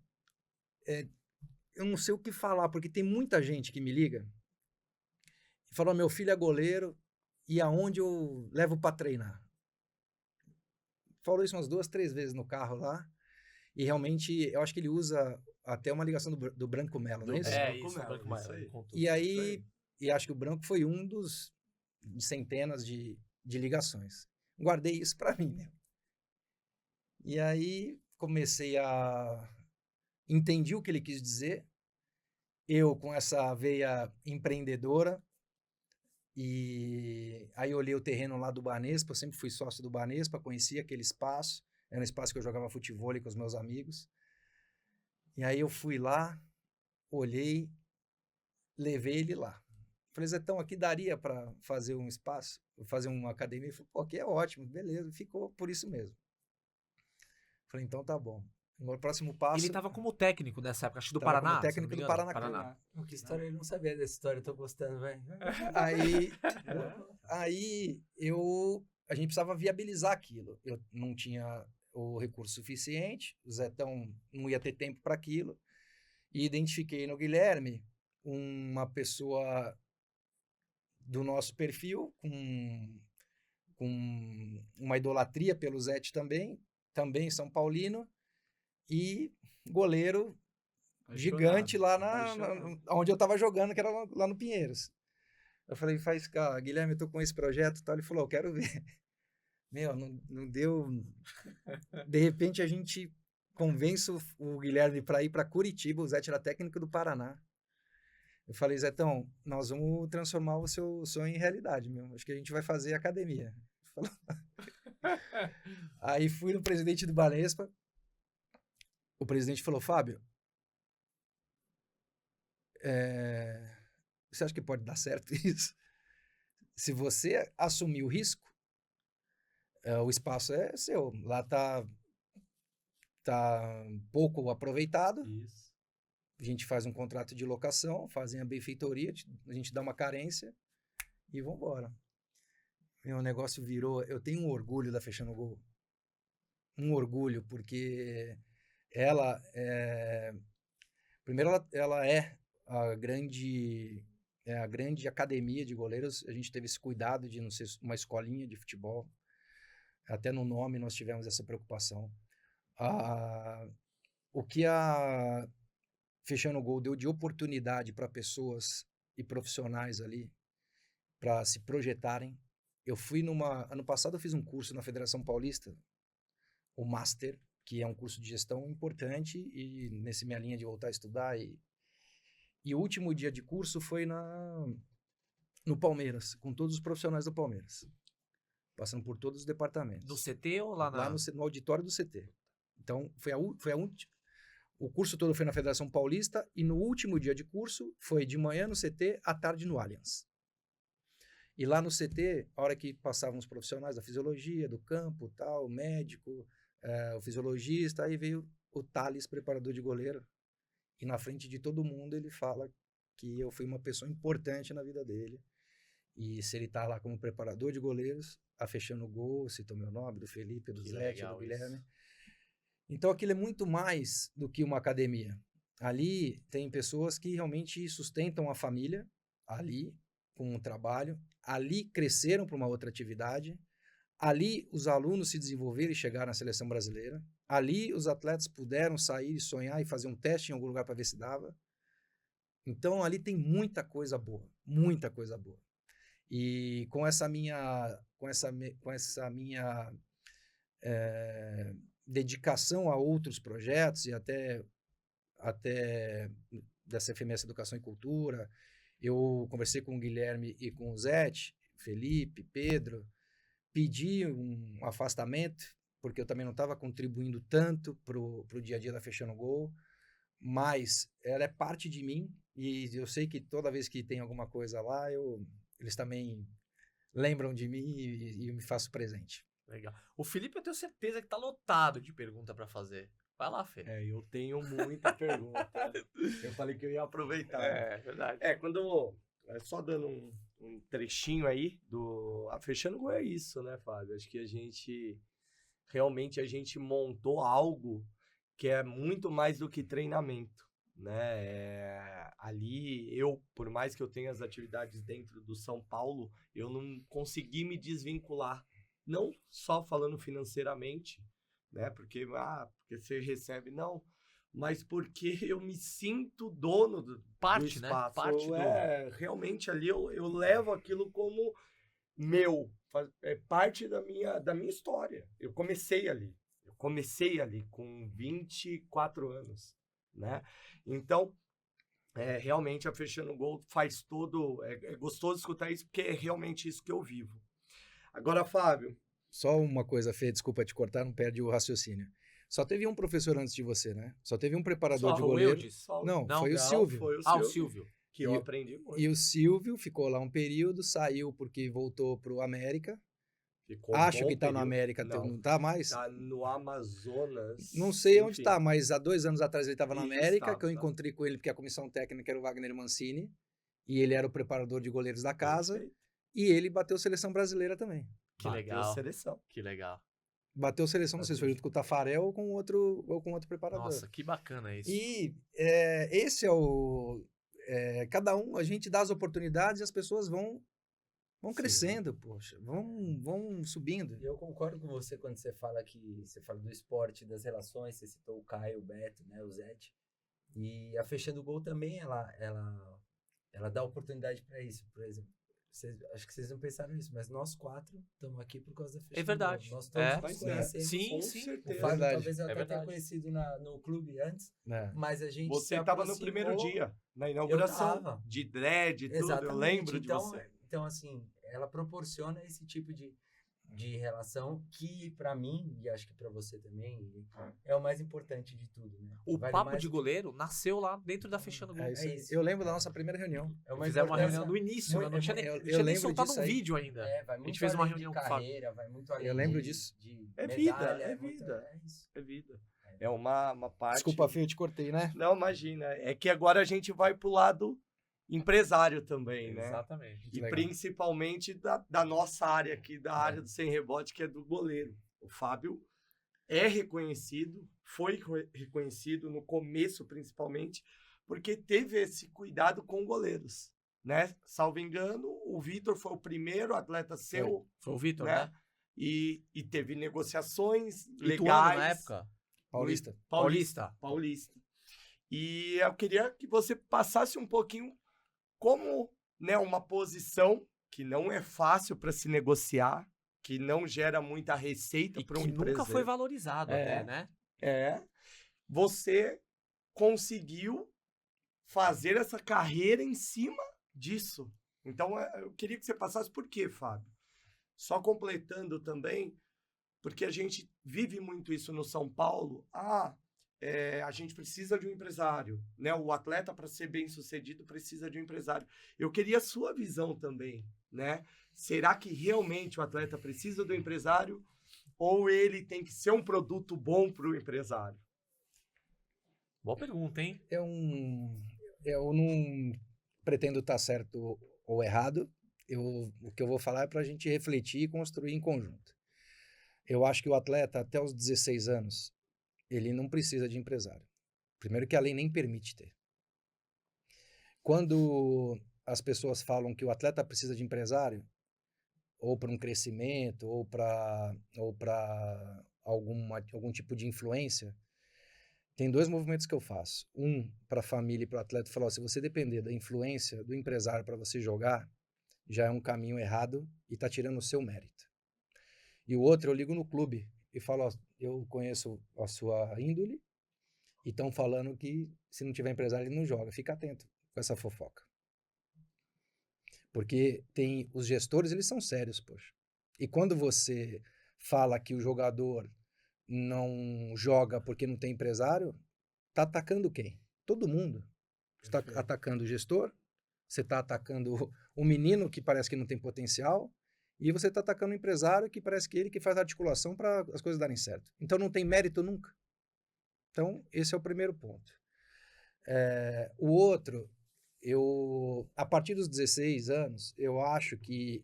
não sei o que falar, porque tem muita gente que me liga e falou, meu filho é goleiro e aonde eu levo para treinar? Falou isso umas 2, 3 vezes no carro lá. E realmente, eu acho que ele usa até uma ligação do Branco Melo, não é isso? Isso, Branco Melo, ele contou. E aí, e acho que o Branco foi um dos centenas de ligações. Guardei isso para mim, né? E aí, comecei a... Entendi o que ele quis dizer. Eu, com essa veia empreendedora, e aí eu olhei o terreno lá do Banespa, eu sempre fui sócio do Banespa, conhecia aquele espaço, era um espaço que eu jogava futevôlei com os meus amigos. E aí eu fui lá, olhei, levei ele lá. Falei, Zetão, aqui daria para fazer um espaço, fazer uma academia? Ele falou, pô, aqui é ótimo, beleza, ficou por isso mesmo. Falei, então tá bom. O próximo passo... Ele estava como técnico nessa época, acho que do Tava Paraná. como técnico do Paraná. Que história, ele não sabia dessa história, eu tô gostando, velho. Aí a gente precisava viabilizar aquilo. Eu não tinha o recurso suficiente, o Zetão não ia ter tempo para aquilo, e identifiquei no Guilherme uma pessoa do nosso perfil, com uma idolatria pelo Zete também São Paulino, e goleiro gigante lá onde eu tava jogando, que era lá no Pinheiros. Eu falei, Guilherme, eu tô com esse projeto e tal. Ele falou, eu quero ver. Meu, não deu... De repente a gente convence o Guilherme para ir para Curitiba, o Zete era técnico do Paraná. Eu falei, Zetão, nós vamos transformar o seu sonho em realidade, meu. Acho que a gente vai fazer academia. Aí fui no presidente do Banespa. O presidente falou, Fábio, você acha que pode dar certo isso? Se você assumir o risco, o espaço é seu. Lá tá pouco aproveitado. Isso. A gente faz um contrato de locação, fazem a benfeitoria, a gente dá uma carência e vamos embora. Meu negócio virou... Eu tenho um orgulho da Fechando Gol. Um orgulho, porque ela é... Primeiro, ela é a grande academia de goleiros. A gente teve esse cuidado de não ser uma escolinha de futebol. Até no nome nós tivemos essa preocupação. O que a Fechando Gol deu de oportunidade para pessoas e profissionais ali para se projetarem. Eu fui ano passado eu fiz um curso na Federação Paulista, o Master, que é um curso de gestão importante, e nessa minha linha de voltar a estudar. E o último dia de curso foi no Palmeiras, com todos os profissionais do Palmeiras, passando por todos os departamentos. No CT ou lá Lá no auditório do CT. Então, o curso todo foi na Federação Paulista, e no último dia de curso foi de manhã no CT, à tarde no Allianz. E lá no CT, a hora que passavam os profissionais da fisiologia, do campo, tal, o médico, o fisiologista, aí veio o Thales, preparador de goleiro, e na frente de todo mundo ele fala que eu fui uma pessoa importante na vida dele, e se ele tá lá como preparador de goleiros, Fechando o Gol, citou meu nome, do Felipe, do Zete, do Guilherme. Então aquilo é muito mais do que uma academia. Ali tem pessoas que realmente sustentam a família, ali, com um trabalho, ali cresceram para uma outra atividade, ali os alunos se desenvolveram e chegaram na seleção brasileira, ali os atletas puderam sair e sonhar e fazer um teste em algum lugar para ver se dava. Então ali tem muita coisa boa, muita coisa boa. E com essa minha dedicação a outros projetos e até dessa FMS Educação e Cultura, eu conversei com o Guilherme e com o Zete, Felipe, Pedro, pedi um afastamento, porque eu também não estava contribuindo tanto para o dia a dia da Fechando Gol. mas ela é parte de mim e eu sei que toda vez que tem alguma coisa lá, eles também lembram de mim e eu me faço presente. Legal. O Felipe, eu tenho certeza que tá lotado de pergunta pra fazer. Vai lá, Fê. Eu tenho muita pergunta. Eu falei que eu ia aproveitar. Verdade. Só dando um trechinho aí fechando o gol é isso, né, Fábio? Acho que realmente a gente montou algo que é muito mais do que treinamento, né? Ali, por mais que eu tenha as atividades dentro do São Paulo, eu não consegui me desvincular, não só falando financeiramente, né? Porque você recebe, não, mas porque eu me sinto dono do Parte, né? espaço. Parte Realmente ali eu levo aquilo como meu, é parte da minha história. Eu comecei ali com 24 anos, né? Então, realmente a Fechando Gol faz todo... É gostoso escutar isso, porque é realmente isso que eu vivo. Agora, Fábio... Só uma coisa, Fê, desculpa te cortar, não perde o raciocínio. Só teve um professor antes de você, né? Só teve um preparador de goleiro. Não, foi o Silvio. Foi o Silvio. Que eu aprendi muito. E o Silvio ficou lá um período, saiu porque voltou pro América. Acho que tá no América, não tá mais? Tá no Amazonas. Não sei onde tá, mas há 2 anos atrás ele estava no América, que eu encontrei com ele porque a comissão técnica era o Wagner Mancini, e ele era o preparador de goleiros da casa, e ele bateu seleção brasileira também. Que legal. Seleção. Que legal. Bateu seleção, não sei se foi junto com o Tafarel ou com outro preparador. Nossa, que bacana isso. E esse é o... cada um, a gente dá as oportunidades e as pessoas vão crescendo, poxa, vão subindo. E eu concordo com você quando você fala do esporte, das relações, você citou o Caio, o Beto, né, o Zete. E a Fechando o Gol também, ela dá oportunidade para isso, por exemplo. Acho que vocês não pensaram nisso, mas nós 4 estamos aqui por causa da Fechando É verdade. Gol. Nós todos nos conhecemos. Sim, com sim. certeza. O Fábio Verdade. talvez eu até tenha verdade. conhecido no clube antes, mas a gente Você se estava no aproximou. primeiro dia, na inauguração, tava. de dread e tudo, Exatamente. eu lembro de você. Então, assim, ela proporciona esse tipo de relação que, pra mim, e acho que pra você também, é o mais importante de tudo, né? O Vale Papo mais de que- Goleiro nasceu lá dentro da Fechando Gol. É isso aí. isso. Eu lembro da nossa primeira reunião. É uma Fizemos uma importância- reunião no início, né? Não tinha nem, eu não tinha nem lembro soltado disso um aí. vídeo ainda. Vai muito A gente fez uma além reunião de com o Fábio. carreira, vai muito além Eu lembro de, disso. de É medalha, vida, é muito- vida. é isso. É vida. É uma parte... Desculpa, Fê, eu te cortei, né? Não, imagina. É que agora a gente vai pro lado empresário também, né? Exatamente. E Legal. principalmente da nossa área aqui, da área do sem rebote, que é do goleiro. O Fábio é reconhecido, foi reconhecido no começo, principalmente, porque teve esse cuidado com goleiros, né? Salvo engano, o Vitor foi o primeiro atleta seu, Foi o Vitor, né? né? E teve negociações Ituano legais. na época. Paulista. Paulista. E eu queria que você passasse um pouquinho como, né, uma posição que não é fácil para se negociar, que não gera muita receita E para um que nunca empresário. foi valorizado até, né? Você conseguiu fazer essa carreira em cima disso. Então, eu queria que você passasse por quê, Fábio? Só completando também, porque a gente vive muito isso no São Paulo. A gente precisa de um empresário, né? O atleta, para ser bem sucedido, precisa de um empresário. Eu queria a sua visão também, né? Será que realmente o atleta precisa do empresário ou ele tem que ser um produto bom para o empresário? Boa pergunta, hein? Eu não pretendo estar certo ou errado. O que eu vou falar é para a gente refletir e construir em conjunto. Eu acho que o atleta, até os 16 anos, ele não precisa de empresário. Primeiro que a lei nem permite ter. Quando as pessoas falam que o atleta precisa de empresário, ou para um crescimento, ou para algum tipo de influência, tem 2 movimentos que eu faço. Um, para a família e para o atleta, falar, se você depender da influência do empresário para você jogar, já é um caminho errado e está tirando o seu mérito. E o outro, eu ligo no clube e falo, eu conheço a sua índole e estão falando que se não tiver empresário ele não joga. Fica atento com essa fofoca. Porque os gestores, eles são sérios, poxa. E quando você fala que o jogador não joga porque não tem empresário, tá atacando quem? todo mundo. Você está Perfeito. atacando o gestor, você está atacando o menino que parece que não tem potencial, e você está atacando o empresário que parece que ele que faz a articulação para as coisas darem certo. Então não tem mérito nunca. Então esse é o primeiro ponto. O outro, a partir dos 16 anos, eu acho que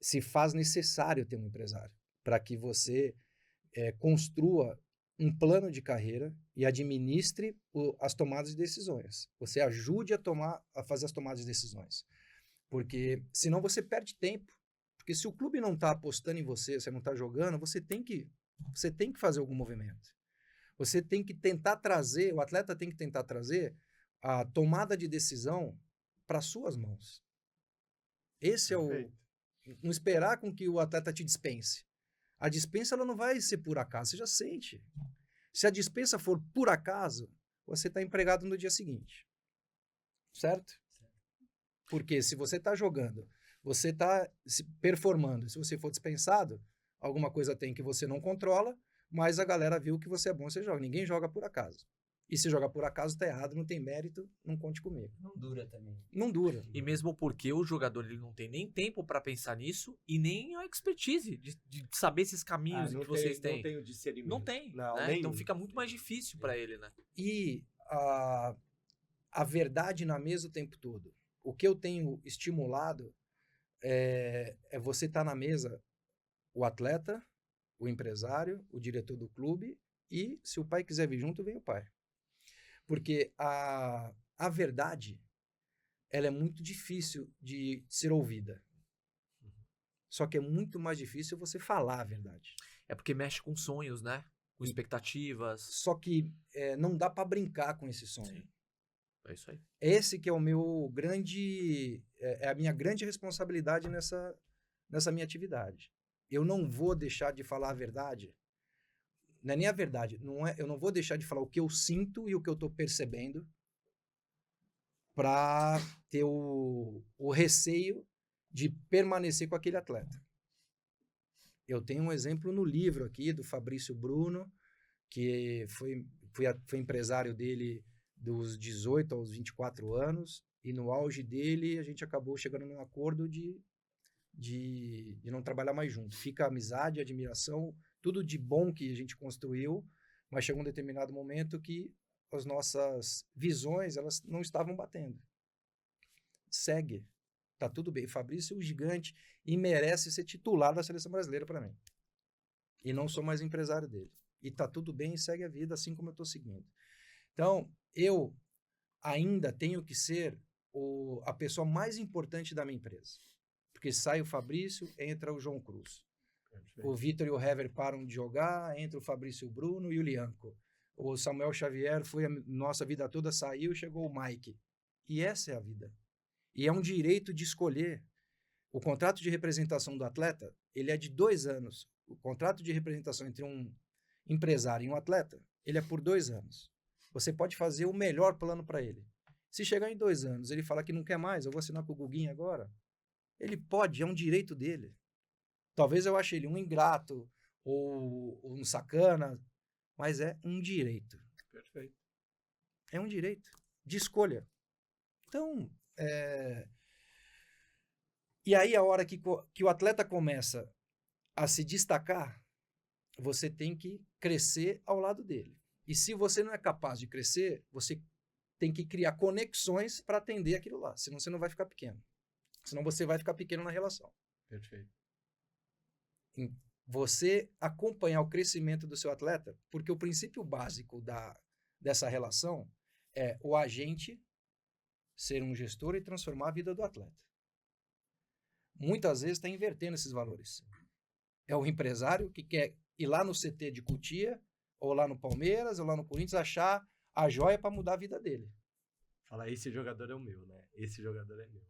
se faz necessário ter um empresário para que você construa um plano de carreira e administre as tomadas de decisões. Você ajude a fazer as tomadas de decisões. Porque senão você perde tempo. Porque se o clube não está apostando em você, você não está jogando, você tem que fazer algum movimento. Você tem que tentar trazer, o atleta tem que tentar trazer a tomada de decisão para suas mãos. Esse é o... Perfeito. Não esperar com que o atleta te dispense. A dispensa ela não vai ser por acaso, você já sente. Se a dispensa for por acaso, você está empregado no dia seguinte. Certo? Porque se você está jogando, você está se performando, se você for dispensado, alguma coisa tem que você não controla, mas a galera viu que você é bom, você joga. Ninguém joga por acaso. E se jogar por acaso, tá errado, não tem mérito, não conte comigo. Não dura também. Não dura. E mesmo porque o jogador ele não tem nem tempo para pensar nisso e nem a expertise de saber esses caminhos que vocês têm. Não tem o discernimento. Não tem, Não, né? nenhum. Então fica muito mais difícil para ele, né? E a verdade na mesa o tempo todo. O que eu tenho estimulado é você estar na mesa, o atleta, o empresário, o diretor do clube e, se o pai quiser vir junto, vem o pai. Porque a verdade, ela é muito difícil de ser ouvida. Só que é muito mais difícil você falar a verdade. É porque mexe com sonhos, né? Com expectativas. Só que não dá para brincar com esse sonho. Sim. É isso aí. Esse que é o meu grande... É a minha grande responsabilidade nessa minha atividade. Eu não vou deixar de falar a verdade. Não é nem a verdade. Eu não vou deixar de falar o que eu sinto e o que eu estou percebendo para ter o receio de permanecer com aquele atleta. Eu tenho um exemplo no livro aqui do Fabrício Bruno, que foi empresário dele dos 18 aos 24 anos, e no auge dele a gente acabou chegando num acordo de não trabalhar mais junto. Fica a amizade, a admiração, tudo de bom que a gente construiu, mas chegou um determinado momento que as nossas visões elas não estavam batendo. Segue. Tá tudo bem. Fabrício é um gigante e merece ser titular da seleção brasileira para mim. E não sou mais empresário dele. E tá tudo bem e segue a vida assim como eu estou seguindo. Então, eu ainda tenho que ser a pessoa mais importante da minha empresa. Porque sai o Fabrício, entra o João Cruz. Perfeito. O Vitor e o Hever param de jogar, entra o Fabrício e o Bruno e o Lianco. O Samuel Xavier foi a nossa vida toda, saiu, chegou o Mike. E essa é a vida. E é um direito de escolher. O contrato de representação do atleta, ele é de 2 anos. O contrato de representação entre um empresário e um atleta, ele é por 2 anos. Você pode fazer o melhor plano para ele. Se chegar em 2 anos, ele falar que não quer mais, eu vou assinar com o Guguinho agora, ele pode, é um direito dele. Talvez eu ache ele um ingrato ou um sacana, mas é um direito. Perfeito. É um direito de escolha. Então, e aí a hora que o atleta começa a se destacar, você tem que crescer ao lado dele. E se você não é capaz de crescer, você tem que criar conexões para atender aquilo lá. Senão você não vai ficar pequeno. Senão você vai ficar pequeno na relação. Perfeito. Você acompanhar o crescimento do seu atleta, porque o princípio básico dessa relação é o agente ser um gestor e transformar a vida do atleta. Muitas vezes está invertendo esses valores. É o empresário que quer ir lá no CT de Cotia, ou lá no Palmeiras, ou lá no Corinthians, achar a joia para mudar a vida dele. Fala, esse jogador é o meu, né? Esse jogador é meu.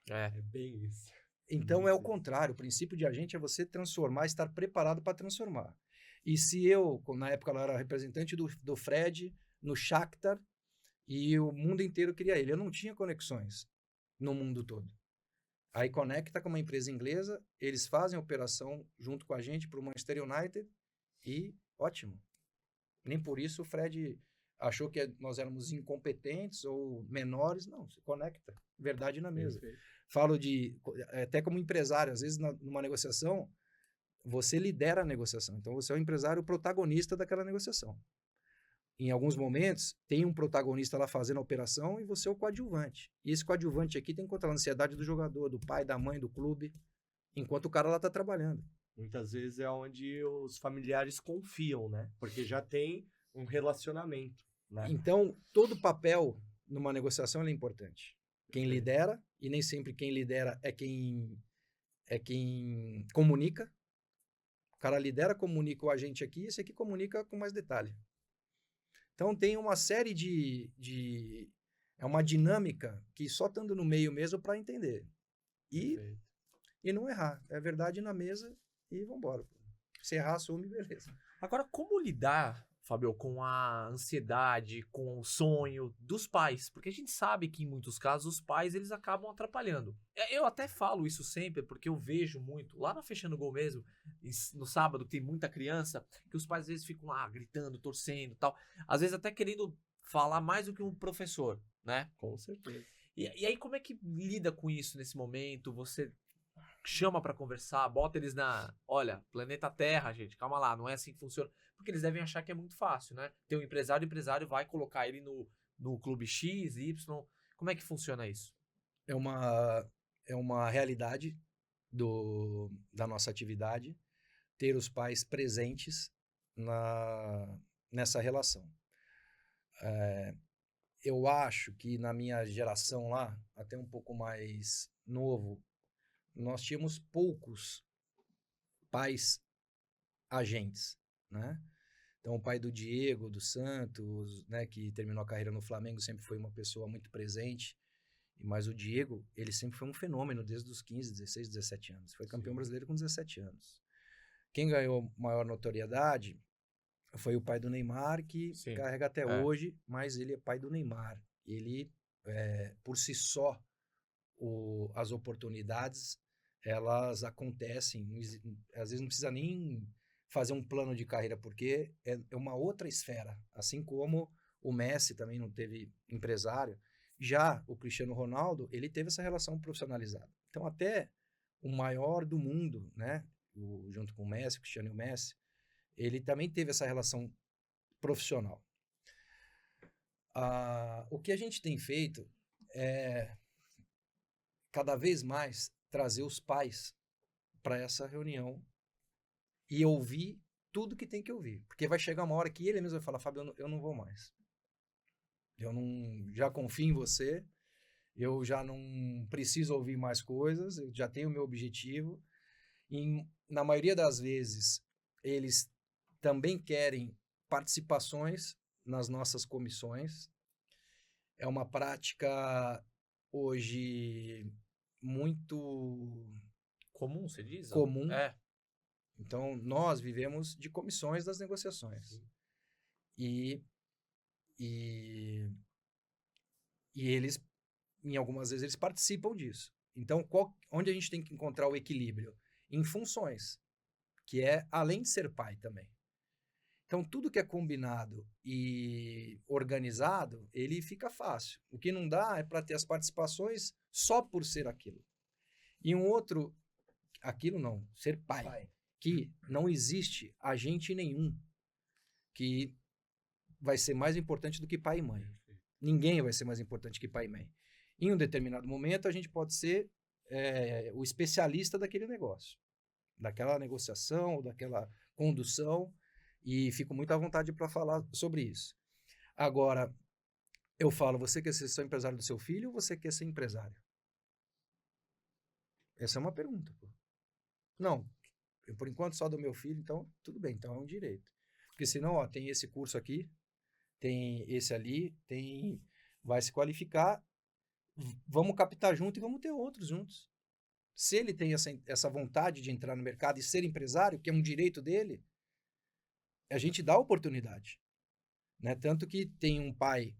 É bem isso. Então é o contrário. O princípio de agente é você transformar, estar preparado para transformar. E se eu, na época, eu era representante do Fred no Shakhtar, e o mundo inteiro queria ele. Eu não tinha conexões no mundo todo. Aí conecta com uma empresa inglesa, eles fazem a operação junto com a gente para o Manchester United e ótimo. Nem por isso o Fred achou que nós éramos incompetentes ou menores. Não, se conecta. Verdade na mesa. Falo até como empresário, às vezes numa negociação, você lidera a negociação. Então, você é o empresário protagonista daquela negociação. Em alguns momentos, tem um protagonista lá fazendo a operação e você é o coadjuvante. E esse coadjuvante aqui tem que controlar a ansiedade do jogador, do pai, da mãe, do clube, enquanto o cara lá está trabalhando. Muitas vezes é onde os familiares confiam, né? Porque já tem um relacionamento, né? Então, todo papel numa negociação é importante. Quem lidera, e nem sempre quem lidera é quem comunica. O cara lidera, comunica o agente aqui, esse aqui comunica com mais detalhe. Então, tem uma série é uma dinâmica que só estando no meio mesmo para entender. E não errar. É verdade na mesa e vambora. Se errar, assume, beleza. Agora, como lidar, Fábio, com a ansiedade, com o sonho dos pais? Porque a gente sabe que, em muitos casos, os pais eles acabam atrapalhando. Eu até falo isso sempre, porque eu vejo muito, lá na Fechando Gol mesmo, no sábado, que tem muita criança, que os pais às vezes ficam lá gritando, torcendo e tal. Às vezes até querendo falar mais do que um professor, né? Com certeza. E aí, como é que lida com isso nesse momento? Você chama pra conversar, bota eles olha, planeta Terra, gente, calma lá, não é assim que funciona. Porque eles devem achar que é muito fácil, né? Tem um empresário, o empresário vai colocar ele no clube X, Y. Como é que funciona isso? É uma realidade da nossa atividade ter os pais presentes nessa relação. Eu acho que na minha geração lá, até um pouco mais novo, nós tínhamos poucos pais agentes, né? Então, o pai do Diego, do Santos, né, que terminou a carreira no Flamengo, sempre foi uma pessoa muito presente. Mas o Diego, ele sempre foi um fenômeno desde os 15, 16, 17 anos. Foi campeão brasileiro com 17 anos. Quem ganhou maior notoriedade foi o pai do Neymar, que carrega até hoje, mas ele é pai do Neymar. Ele, por si só, as oportunidades, elas acontecem. Às vezes não precisa nem fazer um plano de carreira, porque é uma outra esfera. Assim como o Messi também não teve empresário, já o Cristiano Ronaldo, ele teve essa relação profissionalizada. Então, até o maior do mundo, né, junto com o Messi, o Cristiano e o Messi, ele também teve essa relação profissional. O que a gente tem feito é, cada vez mais, trazer os pais para essa reunião e ouvir tudo que tem que ouvir. Porque vai chegar uma hora que ele mesmo vai falar, Fábio, eu não vou mais. Já confio em você, eu já não preciso ouvir mais coisas, eu já tenho o meu objetivo. E, na maioria das vezes, eles também querem participações nas nossas comissões. É uma prática hoje muito comum, você diz? Comum. Então, nós vivemos de comissões das negociações. E eles, em algumas vezes, eles participam disso. Então, onde a gente tem que encontrar o equilíbrio? Em funções, que é além de ser pai também. Então, tudo que é combinado e organizado, ele fica fácil. O que não dá é para ter as participações só por ser aquilo. E um outro, aquilo não, ser pai. Que não existe agente nenhum que vai ser mais importante do que pai e mãe. Ninguém vai ser mais importante que pai e mãe. Em um determinado momento, a gente pode ser o especialista daquele negócio, daquela negociação, daquela condução, e fico muito à vontade para falar sobre isso. Agora, eu falo, você quer ser só empresário do seu filho ou você quer ser empresário? Essa é uma pergunta. Pô. Não, por enquanto só do meu filho, então tudo bem, então é um direito. Porque senão, tem esse curso aqui, tem esse ali, vai se qualificar, vamos captar junto e vamos ter outros juntos. Se ele tem essa vontade de entrar no mercado e ser empresário, que é um direito dele, a gente dá oportunidade. Né? Tanto que tem um pai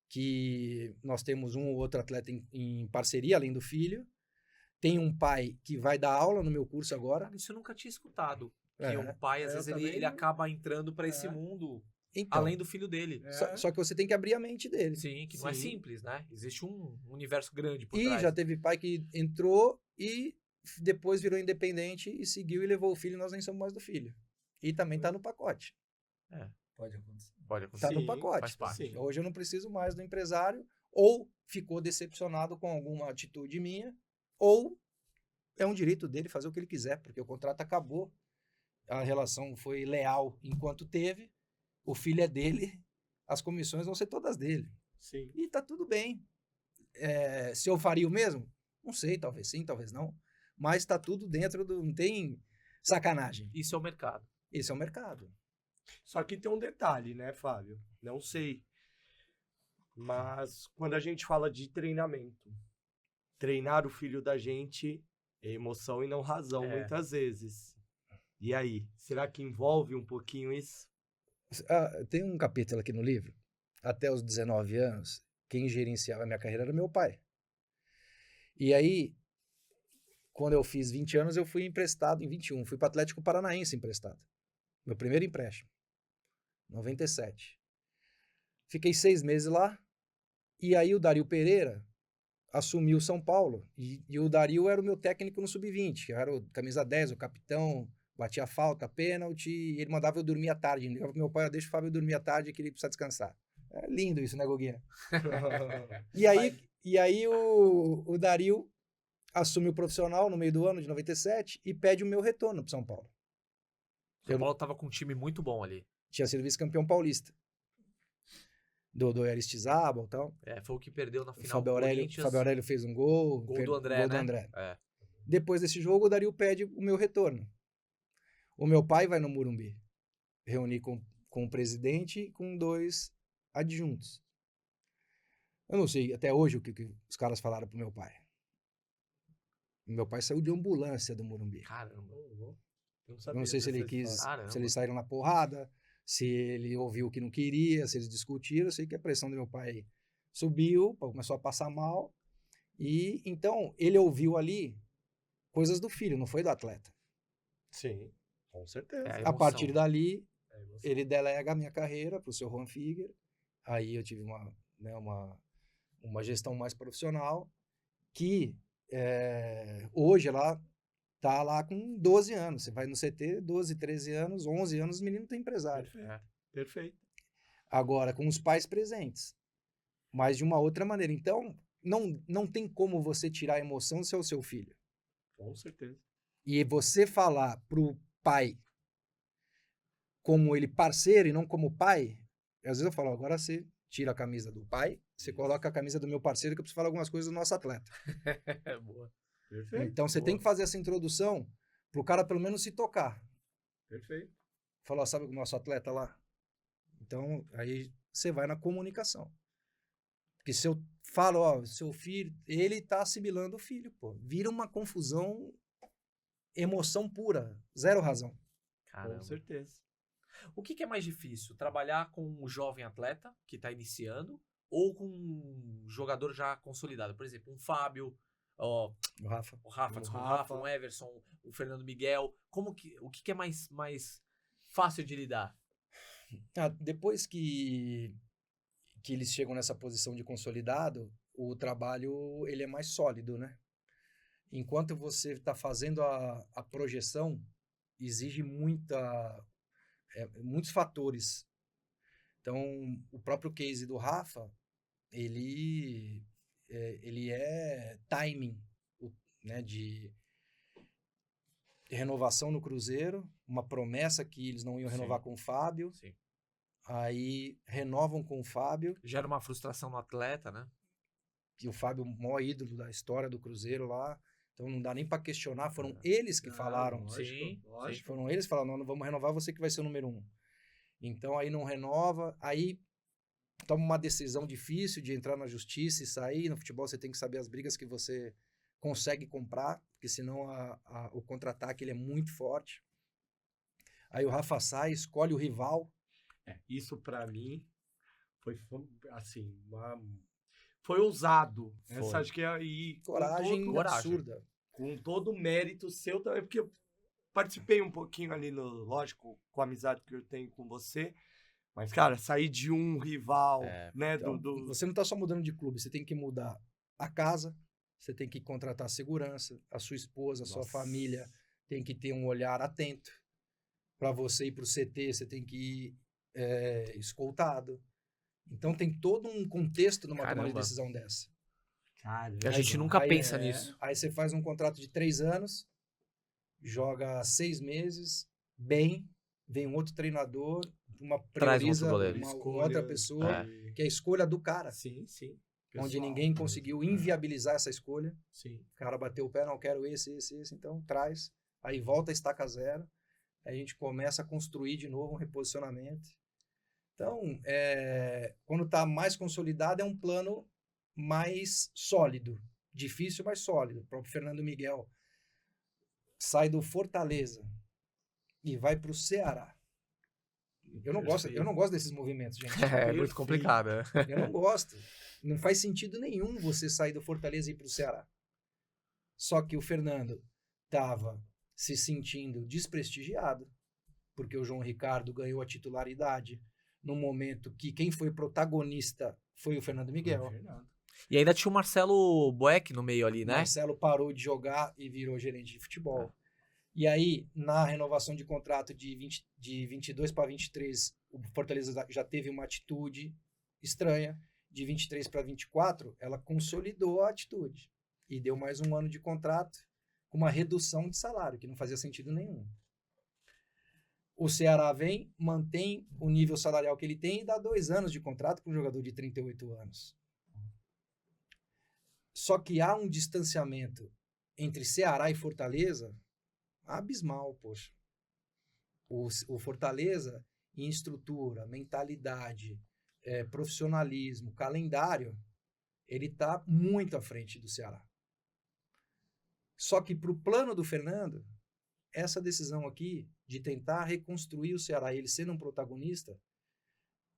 que nós temos um ou outro atleta em parceria, além do filho. Tem um pai que vai dar aula no meu curso agora. Isso eu nunca tinha escutado. Que um pai, às vezes, ele acaba entrando para esse mundo. Então, além do filho dele. só que você tem que abrir a mente dele. Sim, que não é Sim. simples, né? Existe um universo grande por E trás. já teve pai que entrou e depois virou independente e seguiu e levou o filho, nós nem somos mais do filho. E também tá no pacote. Pode acontecer. Pode Tá acontecer. no Sim, pacote. faz parte. Sim. Hoje eu não preciso mais do empresário, ou ficou decepcionado com alguma atitude minha, ou é um direito dele fazer o que ele quiser, porque o contrato acabou, a relação foi leal enquanto teve, o filho é dele, as comissões vão ser todas dele. Sim. E tá tudo bem. Se eu faria o mesmo? Não sei, talvez sim, talvez não. Mas tá tudo dentro do... Não tem sacanagem. Isso é o mercado. Esse é o mercado. Só que tem um detalhe, né, Fábio? Não sei. Mas quando a gente fala de treinamento, treinar o filho da gente é emoção e não razão, É. muitas vezes. E aí, será que envolve um pouquinho isso? Tem um capítulo aqui no livro. Até os 19 anos, quem gerenciava a minha carreira era meu pai. E aí, quando eu fiz 20 anos, eu fui emprestado em 21. Fui para o Atlético Paranaense emprestado. Meu primeiro empréstimo. 97. Fiquei 6 meses lá. E aí o Dario Pereira assumiu São Paulo. E o Dario era o meu técnico no Sub-20. Eu era o camisa 10, o capitão. Batia falta, pênalti. E ele mandava eu dormir à tarde. Ele ligava pro meu pai, deixa o Fábio dormir à tarde que ele precisa descansar. É lindo isso, né, Goguinha? E aí o Dario assume o profissional no meio do ano de 97 e pede o meu retorno pro São Paulo. São Paulo tava com um time muito bom ali. Tinha sido vice-campeão paulista. Do Aristizábal e tal. Foi o que perdeu na O final Fábio Aurélio fez um gol. Gol do André, gol né? do André. É. Depois desse jogo, o Dario pede o meu retorno. O meu pai vai no Morumbi reunir com o presidente e com 2 adjuntos. Eu não sei até hoje o que os caras falaram pro meu pai. Meu pai saiu de ambulância do Morumbi. Caramba. Eu Eu não sei se ele quis, Caramba. se eles saíram na porrada, se ele ouviu o que não queria, se eles discutiram. Eu sei que a pressão do meu pai subiu, começou a passar mal. E então ele ouviu ali coisas do filho, não foi do atleta. Sim, com certeza. É, A partir dali, É emoção. ele delega a minha carreira para o seu Juan Figuer. Aí eu tive uma gestão mais profissional que hoje ela tá lá com 12 anos. Você vai no CT, 12, 13 anos, 11 anos, o menino tem empresário. Perfeito. Agora, com os pais presentes. Mas de uma outra maneira. Então, não tem como você tirar a emoção se é o seu filho. Com certeza. E você falar pro pai como ele parceiro e não como pai, às vezes eu falo, agora você tira a camisa do pai, você coloca a camisa do meu parceiro que eu preciso falar algumas coisas do nosso atleta. Boa. Perfeito. Então você tem que fazer essa introdução pro cara pelo menos se tocar. Perfeito. Falar, sabe o nosso atleta lá? Então aí você vai na comunicação. Porque se eu falo, ó, seu filho, ele tá assimilando o filho, pô. Vira uma confusão, emoção pura, zero razão. Caramba. Com certeza. O que é mais difícil? Trabalhar com um jovem atleta que está iniciando ou com um jogador já consolidado? Por exemplo, um Fábio, O Rafa. o Rafa, um Everson, o Fernando Miguel. O que é mais fácil de lidar? Depois que eles chegam nessa posição de consolidado, o trabalho ele é mais sólido, né? Enquanto você está fazendo a projeção, exige muitos fatores. Então, o próprio case do Rafa, ele é timing, né, de renovação no Cruzeiro, uma promessa que eles não iam renovar com o Fábio, Sim. aí renovam com o Fábio, Gera uma frustração no atleta, né? que o Fábio é o maior ídolo da história do Cruzeiro lá, então não dá nem para questionar, foram eles que falaram. Lógico. Foram eles que falaram, não vamos renovar, você que vai ser o número 1. Então aí não renova, aí toma uma decisão difícil de entrar na justiça e sair. No futebol você tem que saber as brigas que você consegue comprar, porque senão o contra-ataque ele é muito forte. Aí o Rafa sai, escolhe o rival. Isso pra mim foi assim, foi ousado. Foi. Essa acho que é aí Coragem absurda. com todo o mérito seu também, porque eu participei um pouquinho ali lógico, com a amizade que eu tenho com você, Mas, cara, sair de um rival, né? Então, você não tá só mudando de clube, você tem que mudar a casa, você tem que contratar segurança, a sua esposa, a sua família tem que ter um olhar atento. Para você ir pro CT, você tem que ir escoltado. Então tem todo um contexto numa tomada de decisão dessa. Cara, A gente nunca pensa nisso. Aí você faz um contrato de 3 anos, joga 6 meses, bem, vem um outro treinador, Traz um outro prioriza goleiro. uma outra pessoa, que é a escolha do cara. Sim. Onde ninguém conseguiu inviabilizar essa escolha. Sim. O cara bateu o pé, não quero esse, então traz. Aí volta a estaca zero. Aí a gente começa a construir de novo um reposicionamento. Então, quando está mais consolidado, é um plano mais sólido. Difícil, mas sólido. O próprio Fernando Miguel sai do Fortaleza e vai para o Ceará. Eu não gosto desses movimentos, gente. É muito complicado, né? Eu não gosto. Não faz sentido nenhum você sair do Fortaleza e ir para o Ceará. Só que o Fernando estava se sentindo desprestigiado, porque o João Ricardo ganhou a titularidade no momento que quem foi protagonista foi o Fernando Miguel. E ainda tinha o Marcelo Boeck no meio ali, né? Marcelo parou de jogar e virou gerente de futebol. E aí, na renovação de contrato de 22 para 23, o Fortaleza já teve uma atitude estranha. De 23 para 24, ela consolidou a atitude e deu mais um ano de contrato com uma redução de salário, que não fazia sentido nenhum. O Ceará vem, mantém o nível salarial que ele tem e dá 2 anos de contrato para um jogador de 38 anos. Só que há um distanciamento entre Ceará e Fortaleza abismal, poxa. O Fortaleza, em estrutura, mentalidade, profissionalismo, calendário, ele está muito à frente do Ceará. Só que para o plano do Fernando, essa decisão aqui de tentar reconstruir o Ceará, ele sendo um protagonista,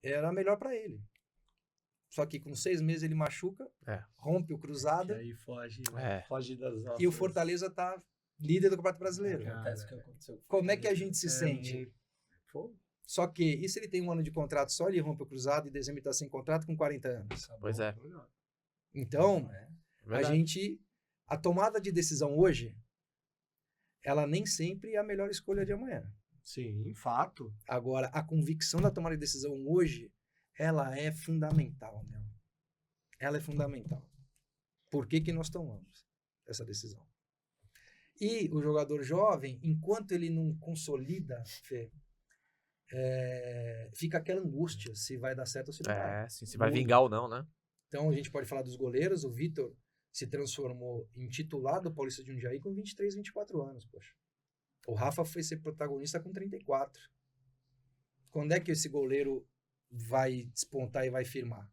era melhor para ele. Só que com 6 meses ele machuca, rompe o cruzado, aí foge das nossas... e o Fortaleza está líder do Campeonato Brasileiro. Como é que a gente se sente? Só que, e se ele tem 1 ano de contrato só, ele rompe o cruzado e em dezembro está sem contrato com 40 anos? Pois é. Então, a tomada de decisão hoje, ela nem sempre é a melhor escolha de amanhã. Sim, fato. Agora, a convicção da tomada de decisão hoje, ela é fundamental, meu. Ela é fundamental. Por que nós tomamos essa decisão? E o jogador jovem, enquanto ele não consolida, Fê, fica aquela angústia se vai dar certo ou se não vai. Sim, se vai vingar ou não, né? Então a gente pode falar dos goleiros. O Vitor se transformou em titular do Paulista de Jundiaí com 23, 24 anos, poxa. O Rafa foi ser protagonista com 34. Quando é que esse goleiro vai despontar e vai firmar?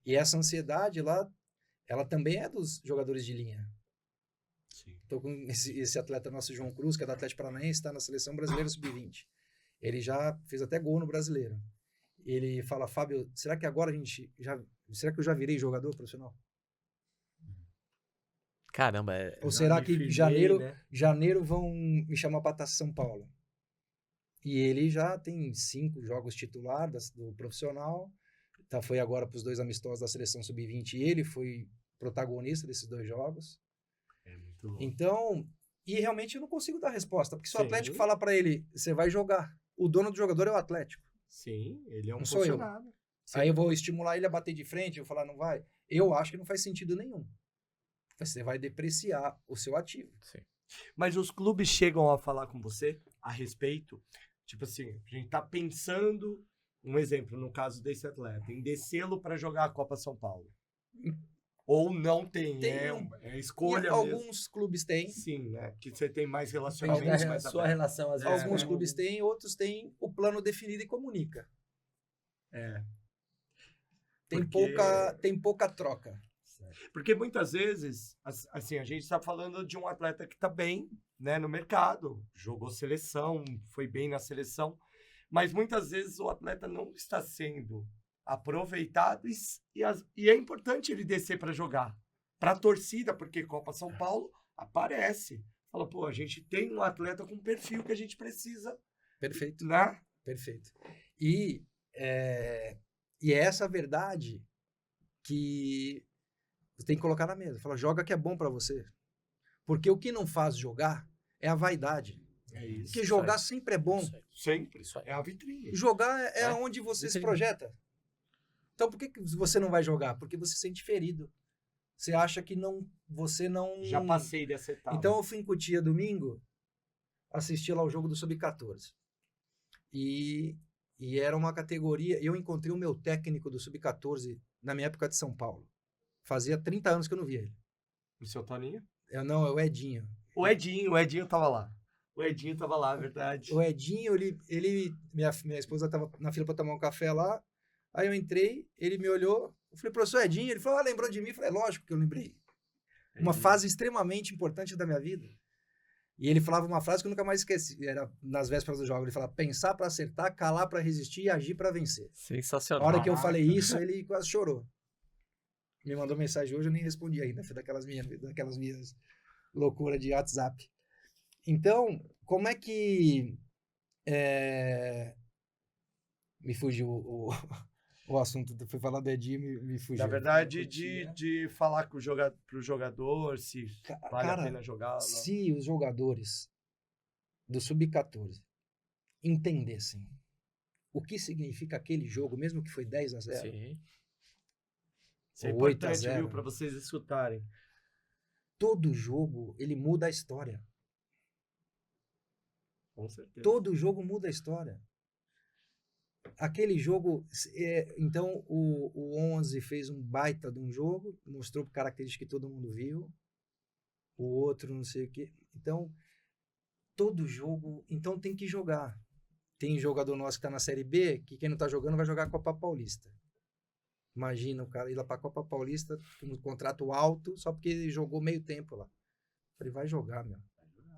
E essa ansiedade lá, ela também é dos jogadores de linha. Estou com esse atleta nosso, João Cruz, que é do Atlético Paranaense, está na Seleção Brasileira Sub-20. Ele já fez até gol no Brasileiro. Ele fala, Fábio, será que agora será que eu já virei jogador profissional? Caramba, Ou será que em janeiro vão me chamar para Taça São Paulo? E ele já tem 5 jogos titular do profissional, foi agora para os 2 amistosos da Seleção Sub-20 e ele foi protagonista desses 2 jogos. Muito bom. Então, e realmente eu não consigo dar resposta, porque se o Atlético falar para ele, você vai jogar, o dono do jogador é o Atlético. Sim, ele é um não sou eu. Sim. Aí eu vou estimular ele a bater de frente, eu vou falar, não vai. Eu acho que não faz sentido nenhum. Você vai depreciar o seu ativo. Sim. Mas os clubes chegam a falar com você a respeito? Tipo assim, a gente tá pensando, um exemplo, no caso desse atleta, em descê-lo para jogar a Copa São Paulo. Ou não tem, é escolha mesmo. Alguns clubes têm. Sim, né? Que você tem mais relacionamento. A sua relação, às vezes. Alguns clubes têm, outros têm o plano definido e comunica. Tem pouca troca. Porque muitas vezes, assim, a gente está falando de um atleta que está bem, né, no mercado, jogou seleção, foi bem na seleção, mas muitas vezes o atleta não está sendo aproveitado e é importante ele descer para jogar, para a torcida, porque Copa São Paulo aparece. Fala, pô, a gente tem um atleta com perfil que a gente precisa. Perfeito. Né? Perfeito. E E é essa verdade que você tem que colocar na mesa. Fala, joga que é bom pra você. Porque o que não faz jogar é a vaidade. É isso. Porque jogar sempre é bom. Isso aí. Sempre. Isso aí. É a vitrine. Jogar é É, onde você se vitrine. projeta. Então por que você não vai jogar? Porque você se sente ferido. Você acha que você não... Já passei dessa etapa. Então eu fui em Cotia domingo, assisti lá o jogo do Sub-14. E era uma categoria... Eu encontrei o meu técnico do Sub-14 na minha época de São Paulo. Fazia 30 anos que eu não via ele. O seu Toninho? É o Edinho. O Edinho tava lá. O Edinho tava lá, é verdade. O Edinho, minha esposa tava na fila para tomar um café lá. Aí eu entrei, ele me olhou. Eu falei, professor Edinho. Ele falou, lembrou de mim? Eu falei, lógico que eu lembrei. Uma fase extremamente importante da minha vida. E ele falava uma frase que eu nunca mais esqueci. Era nas vésperas do jogo. Ele falava, pensar para acertar, calar para resistir e agir para vencer. Sensacional. A hora que eu falei isso, ele quase chorou. Me mandou mensagem hoje, eu nem respondi ainda. Foi daquelas minhas loucuras de WhatsApp. Então, como é que... Me fugiu o assunto. Fui falar do Edinho, me fugiu. Na verdade, de falar pro jogador se vale a pena jogar. Não. Se os jogadores do Sub-14 entendessem o que significa aquele jogo, mesmo que foi 10-0, Sim. Isso é ou 8-0, importante, viu? Para vocês escutarem. todo jogo ele muda a história. Com certeza. Todo jogo muda a história. Aquele jogo, então o 11 fez um baita de um jogo, mostrou características que todo mundo viu, o outro não sei o quê. Então, todo jogo, então tem que jogar. Tem jogador nosso que está na Série B, que quem não está jogando vai jogar a Copa Paulista. Imagina o cara ir lá para a Copa Paulista com um contrato alto, só porque ele jogou meio tempo lá. Falei, vai jogar, meu.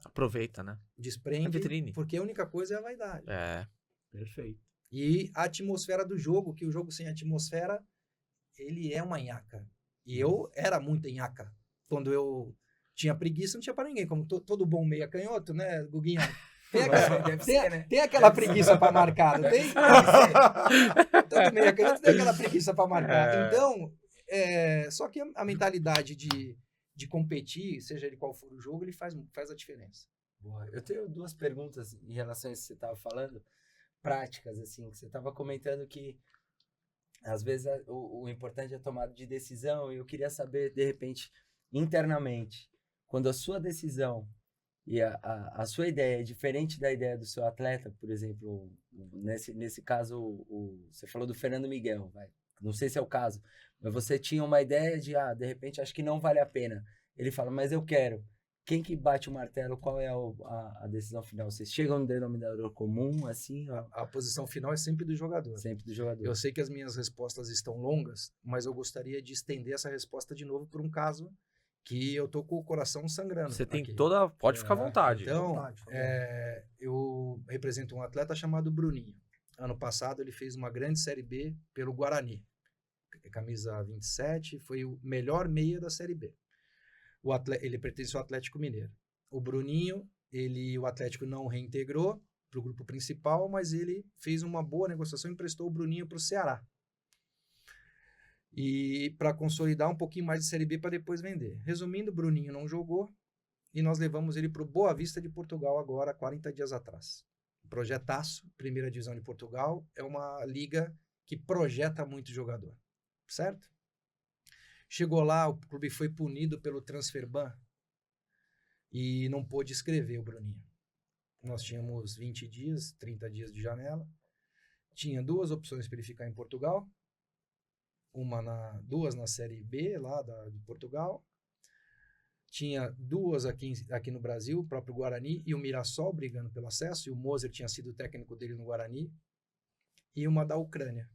Aproveita, né? Desprende, É vitrine. porque a única coisa é a vaidade. É. Perfeito. E a atmosfera do jogo, que o jogo sem atmosfera, ele é uma nhaca. E eu era muito nhaca. Quando eu tinha preguiça, não tinha pra ninguém. Como todo bom meia canhoto, né, Guguinha? Tem aquela preguiça pra marcar, não tem? Todo meia canhoto tem aquela preguiça pra marcar. Então, só que a mentalidade de competir, seja ele qual for o jogo, ele faz a diferença. Boa. Eu tenho duas perguntas em relação a isso que você estava falando, práticas, assim, que você estava comentando que às vezes o importante é a tomada de decisão, e eu queria saber, de repente, internamente, quando a sua decisão e a sua ideia é diferente da ideia do seu atleta, por exemplo, nesse caso, você falou do Fernando Miguel, vai. Não sei se é o caso, mas você tinha uma ideia de, de repente, acho que não vale a pena. Ele fala, mas eu quero. Quem que bate o martelo? Qual é a decisão final? Vocês chegam no denominador comum, assim? A posição final é sempre do jogador. Sempre do jogador. Eu sei que as minhas respostas estão longas, mas eu gostaria de estender essa resposta de novo por um caso que eu tô com o coração sangrando. Você tem aqui. toda... Pode ficar à vontade. Então, eu represento um atleta chamado Bruninho. Ano passado ele fez uma grande Série B pelo Guarani. Camisa 27, foi o melhor meia da Série B. Ele pertence ao Atlético Mineiro. O Bruninho, o Atlético não reintegrou para o grupo principal, mas ele fez uma boa negociação e emprestou o Bruninho para o Ceará. E para consolidar um pouquinho mais de Série B para depois vender. Resumindo, o Bruninho não jogou e nós levamos ele para o Boa Vista de Portugal agora, 40 dias atrás. Projetaço, primeira divisão de Portugal, é uma liga que projeta muito jogador, certo? Chegou lá, o clube foi punido pelo Transferban e não pôde inscrever o Bruninho. Nós tínhamos 20 dias, 30 dias de janela. Tinha duas opções para ele ficar em Portugal. Duas na Série B, lá de Portugal. Tinha duas aqui no Brasil, o próprio Guarani e o Mirassol brigando pelo acesso. E o Moser tinha sido o técnico dele no Guarani. E uma da Ucrânia,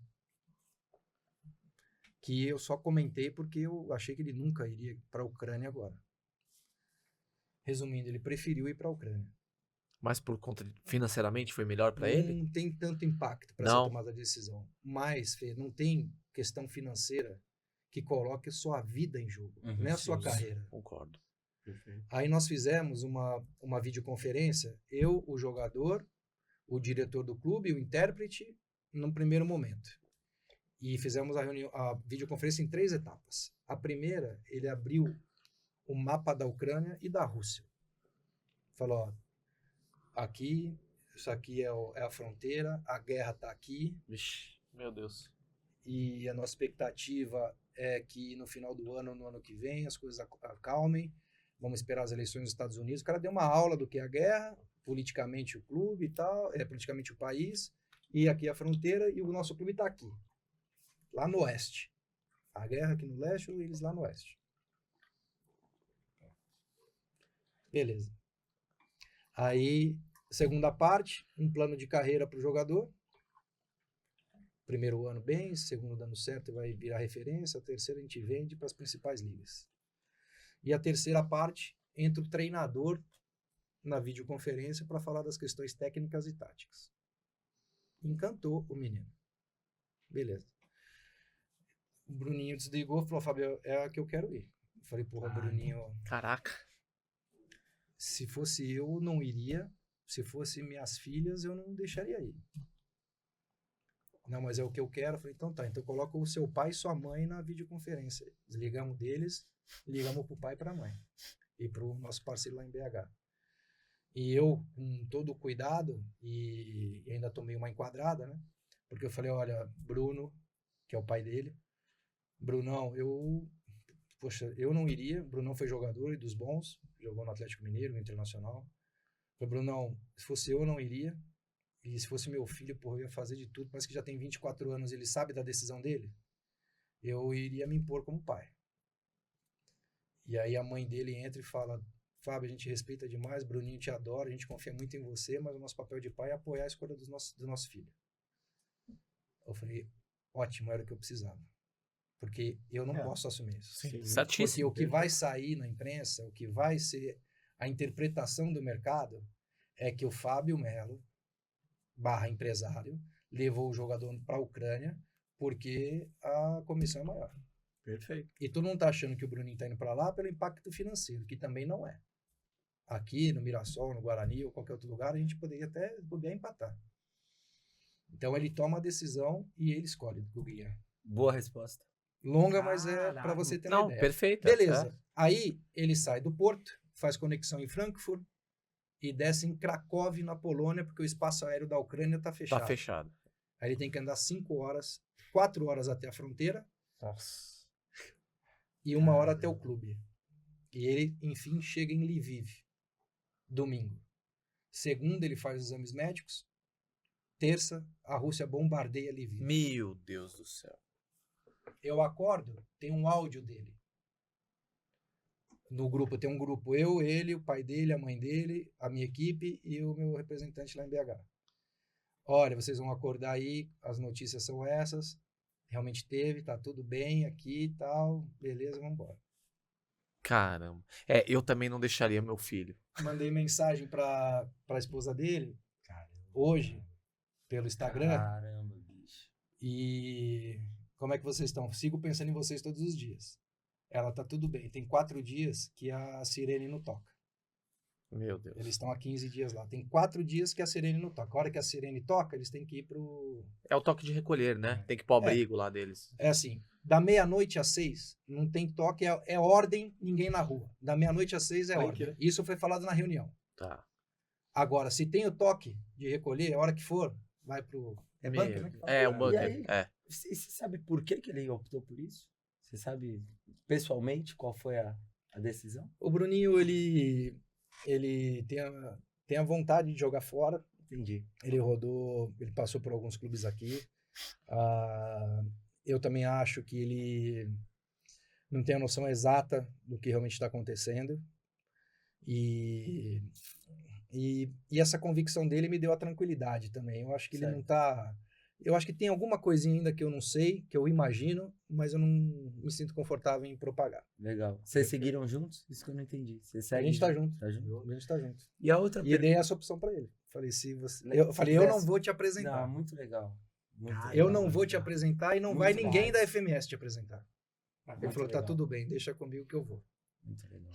que eu só comentei porque eu achei que ele nunca iria para a Ucrânia agora. Resumindo, ele preferiu ir para a Ucrânia. Mas por conta financeiramente foi melhor para ele? Não tem tanto impacto para essa tomada de decisão. Mas, Fê, não tem questão financeira que coloque sua vida em jogo, não é a sua carreira. Concordo. Perfeito. Aí nós fizemos uma videoconferência, eu, o jogador, o diretor do clube, o intérprete num primeiro momento. E fizemos a videoconferência em 3 etapas. A primeira, ele abriu o mapa da Ucrânia e da Rússia. Falou, ó, aqui, isso aqui é a fronteira, a guerra está aqui. Vixe, meu Deus. E a nossa expectativa é que no final do ano, no ano que vem, as coisas acalmem. Vamos esperar as eleições nos Estados Unidos. O cara deu uma aula do que é a guerra, politicamente o clube e tal, politicamente o país, e aqui a fronteira, e o nosso clube está aqui, lá no oeste. A guerra aqui no leste e eles lá no oeste. Beleza. Aí, segunda parte, um plano de carreira para o jogador. Primeiro ano bem, segundo dando certo e vai virar referência, a terceira a gente vende para as principais ligas. E a terceira parte, entra o treinador na videoconferência para falar das questões técnicas e táticas. Encantou o menino. Beleza. O Bruninho desligou e falou, Fábio, é a que eu quero ir. Eu falei, porra, Bruninho, Caraca. se fosse eu, não iria. Se fosse minhas filhas, eu não deixaria ir. Não, mas é o que eu quero. Eu falei, então tá, então coloca o seu pai e sua mãe na videoconferência. Desligamos deles, ligamos pro pai e pra mãe. E pro nosso parceiro lá em BH. E eu, com todo o cuidado, e ainda tomei uma enquadrada, né? Porque eu falei, olha, Bruno, que é o pai dele, Brunão, eu não iria. Brunão foi jogador e dos bons, jogou no Atlético Mineiro, no Internacional. Eu falei, Brunão, se fosse eu não iria. E se fosse meu filho, porra, eu ia fazer de tudo. Parece que já tem 24 anos, ele sabe da decisão dele. Eu iria me impor como pai. E aí a mãe dele entra e fala, Fábio, a gente respeita demais, Bruninho te adora, a gente confia muito em você, mas o nosso papel de pai é apoiar a escolha do nosso filho. Eu falei, ótimo, era o que eu precisava. Porque eu não posso assumir isso. Sim, certíssimo. Porque o que vai sair na imprensa, o que vai ser a interpretação do mercado, é que o Fábio Melo, / empresário, levou o jogador para a Ucrânia porque a comissão é maior. Perfeito. E tu não tá achando que o Bruninho tá indo para lá pelo impacto financeiro, que também não é. Aqui no Mirassol, no Guarani ou qualquer outro lugar, a gente poderia até poder empatar. Então ele toma a decisão e ele escolhe o Guguinha. Boa resposta. Longa, mas é para você ter uma Não, ideia. perfeito. Beleza. Aí ele sai do Porto, faz conexão em Frankfurt e desce em Cracóvia, na Polônia, porque o espaço aéreo da Ucrânia tá fechado. Tá fechado. Aí ele tem que andar 5 horas, 4 horas até a fronteira. Nossa. E 1 hora até o clube. E ele, enfim, chega em Lviv. Domingo. Segunda, ele faz os exames médicos. Terça, a Rússia bombardeia Lviv. Meu Deus do céu. Eu acordo, tem um áudio dele. No grupo, tem um grupo, eu, ele, o pai dele, a mãe dele, a minha equipe e o meu representante lá em BH. Olha, vocês vão acordar aí, as notícias são essas. Realmente teve, tá tudo bem aqui e tal. Beleza, vamos embora. Caramba. Eu também não deixaria meu filho. Mandei mensagem pra esposa dele, hoje, pelo Instagram. Caramba, bicho. E como é que vocês estão? Sigo pensando em vocês todos os dias. Ela tá tudo bem. Tem 4 dias que a sirene não toca. Meu Deus. Eles estão há 15 dias lá. Tem 4 dias que a sirene não toca. A hora que a sirene toca, eles têm que ir pro... É o toque de recolher, né? Tem que ir pro abrigo lá deles. É assim, da meia-noite às 6, não tem toque, é ordem, ninguém na rua. Da meia-noite às 6 é ordem. Isso foi falado na reunião. Tá. Agora, se tem o toque de recolher, a hora que for, vai pro... É bunker, né? que fala? É, o E bunker. aí? É. Você sabe por que ele optou por isso? Você sabe pessoalmente qual foi a decisão? O Bruninho, ele tem a vontade de jogar fora. Entendi. Ele rodou, ele passou por alguns clubes aqui. Eu também acho que ele não tem a noção exata do que realmente está acontecendo. E essa convicção dele me deu a tranquilidade também. Eu acho que ele não tá... Eu acho que tem alguma coisinha ainda que eu não sei, que eu imagino, mas eu não me sinto confortável em propagar. Legal. Vocês seguiram juntos? Isso que eu não entendi. Você segue A gente tá junto. Tá junto? A gente tá junto. E a outra E dei essa opção para ele. Falei, Se eu não vou te apresentar. Não, muito legal. Muito legal. Eu não vou te apresentar e não Muito vai ninguém legal. da FMS te apresentar. Ele Muito falou, tá legal. tudo bem, deixa comigo que eu vou. Muito legal.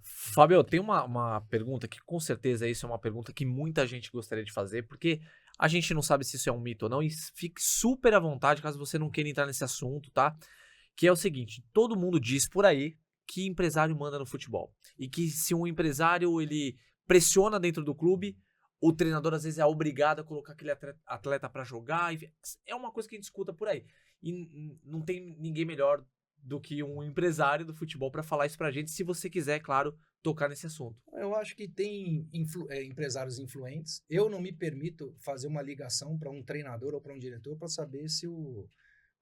Fábio, tem uma pergunta que com certeza isso é uma pergunta que muita gente gostaria de fazer, porque A gente não sabe se isso é um mito ou não, e fique super à vontade caso você não queira entrar nesse assunto, tá? Que é o seguinte, todo mundo diz por aí que empresário manda no futebol. E que se um empresário, ele pressiona dentro do clube, o treinador às vezes é obrigado a colocar aquele atleta pra jogar. É uma coisa que a gente escuta por aí. E não tem ninguém melhor do que um empresário do futebol pra falar isso pra gente, se você quiser, claro, tocar nesse assunto. Eu acho que tem empresários influentes. Eu não me permito fazer uma ligação para um treinador ou para um diretor para saber se o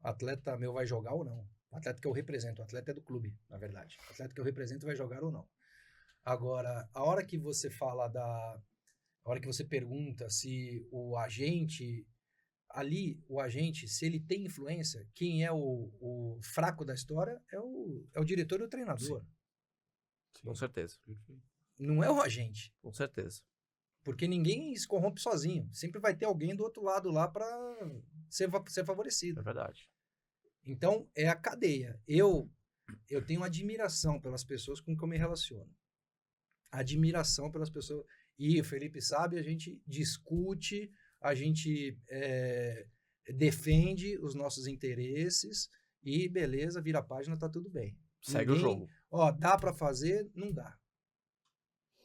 atleta meu vai jogar ou não. O atleta que eu represento, o atleta é do clube, na verdade. O atleta que eu represento vai jogar ou não. Agora, a hora que você fala a hora que você pergunta se o agente, ali, o agente, se ele tem influência, quem é o fraco da história é o diretor e o treinador. Com certeza. Não é o agente. Com certeza. Porque ninguém se corrompe sozinho. Sempre vai ter alguém do outro lado lá para ser favorecido. É verdade. Então, é a cadeia. Eu tenho admiração pelas pessoas com que eu me relaciono. Admiração pelas pessoas. E o Felipe sabe, a gente discute, a gente defende os nossos interesses e beleza, vira a página, tá tudo bem. Segue o jogo. Ó, dá para fazer? Não dá.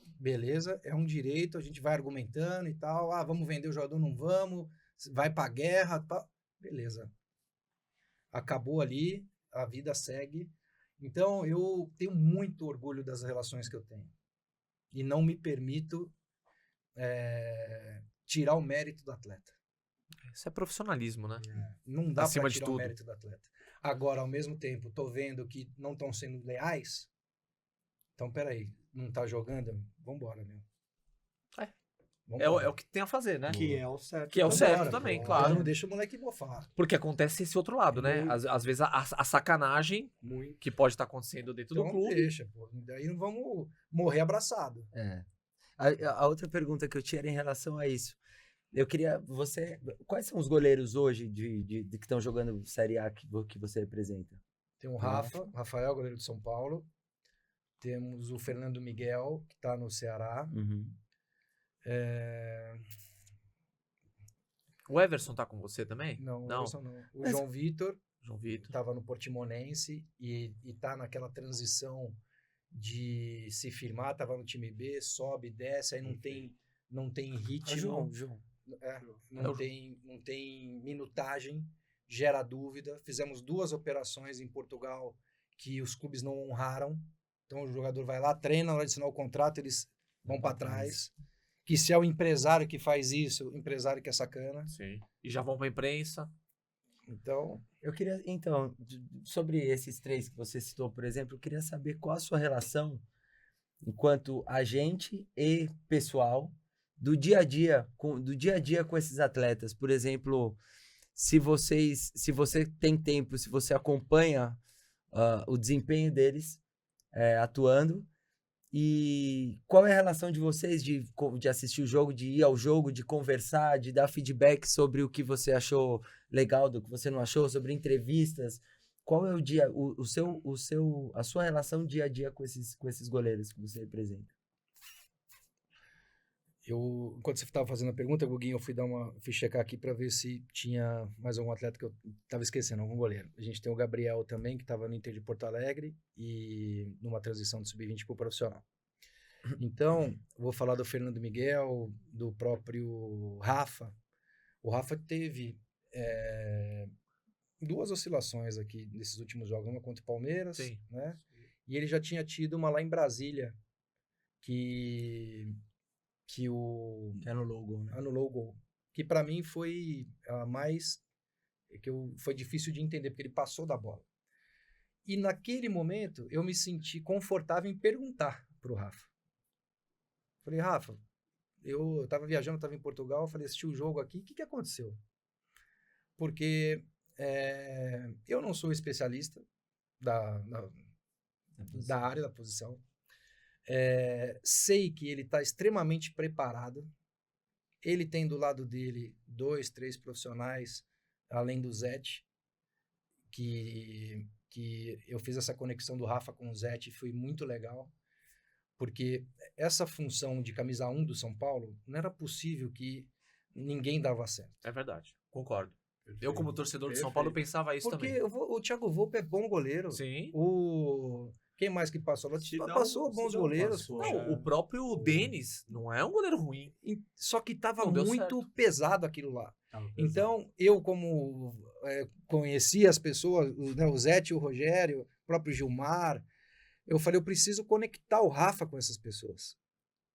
Beleza, é um direito, a gente vai argumentando e tal. Ah, vamos vender o jogador, não vamos. Vai pra guerra, tal. Beleza. Acabou ali, a vida segue. Então, eu tenho muito orgulho das relações que eu tenho. E não me permito tirar o mérito do atleta. Isso é profissionalismo, né? Não dá Acima para de tirar tudo. o mérito do atleta. Agora, ao mesmo tempo, tô vendo que não estão sendo leais. Então, peraí, não tá jogando? Vambora, meu. É o que tem a fazer, né? Que é o certo. Que é o Vambora, certo também, pô. claro. Não deixa o moleque mofar. Porque acontece esse outro lado, né? Às vezes a sacanagem Muito. que pode estar acontecendo dentro do Então clube. deixa, pô. Daí não vamos morrer abraçado. A outra pergunta que eu tinha era em relação a isso. Eu queria, quais são os goleiros hoje de que estão jogando Série A que você representa? Tem o Rafael, goleiro de São Paulo. Temos o Fernando Miguel, que tá no Ceará. O Everson tá com você também? Não, Não. Everson não. O João Vitor, João Vitor. estava no Portimonense e tá naquela transição de se firmar, tava no time B, sobe, desce, aí não tem ritmo. João. Não tem minutagem, gera dúvida. Fizemos 2 operações em Portugal que os clubes não honraram. Então o jogador vai lá, treina, na hora de assinar o contrato, eles vão para trás. Que se é o empresário que faz isso, o empresário que é sacana. Sim. E já vão pra imprensa. Então, Eu queria, então, sobre esses 3 que você citou, por exemplo, eu queria saber qual a sua relação enquanto agente e pessoal do dia a dia com esses atletas. Por exemplo, se você tem tempo, se você acompanha o desempenho deles atuando, e qual é a relação de vocês de assistir o jogo, de ir ao jogo, de conversar, de dar feedback sobre o que você achou legal, do que você não achou, sobre entrevistas. Qual é a sua relação dia a dia com esses goleiros que você representa? enquanto você estava fazendo a pergunta, Guguinho, eu fui checar aqui para ver se tinha mais algum atleta que eu estava esquecendo, algum goleiro. A gente tem o Gabriel também, que estava no Inter de Porto Alegre e numa transição de sub-20 para o profissional. Então, vou falar do Fernando Miguel, do próprio Rafa. O Rafa teve 2 oscilações aqui nesses últimos jogos, uma contra o Palmeiras, Sim. né? E ele já tinha tido uma lá em Brasília, que Anulou o gol, né? anulou o gol. Que para mim foi a mais... foi difícil de entender, porque ele passou da bola. E naquele momento, eu me senti confortável em perguntar pro Rafa. Falei, Rafa, eu tava viajando, tava em Portugal, falei, assisti o jogo aqui, o que aconteceu? Porque eu não sou especialista da área, da posição. Sei que ele está extremamente preparado. Ele tem do lado dele 2, 3 profissionais, além do Zete, que eu fiz essa conexão do Rafa com o Zete, foi muito legal, porque essa função de camisa 1 do São Paulo, não era possível que ninguém dava certo. É verdade, concordo. Perfeito. Eu, como torcedor do São Paulo, pensava isso Porque também. o Thiago Volpe é bom goleiro. Sim. Quem mais que passou lá? Sidão- Passou bons Sidão goleiros. passou, Não, é. o próprio Denis não é um goleiro ruim. Só que tava Não deu muito certo. pesado aquilo lá. Tava pesado. Então, eu como conheci as pessoas, o Zete, o Rogério, o próprio Gilmar, eu falei, eu preciso conectar o Rafa com essas pessoas,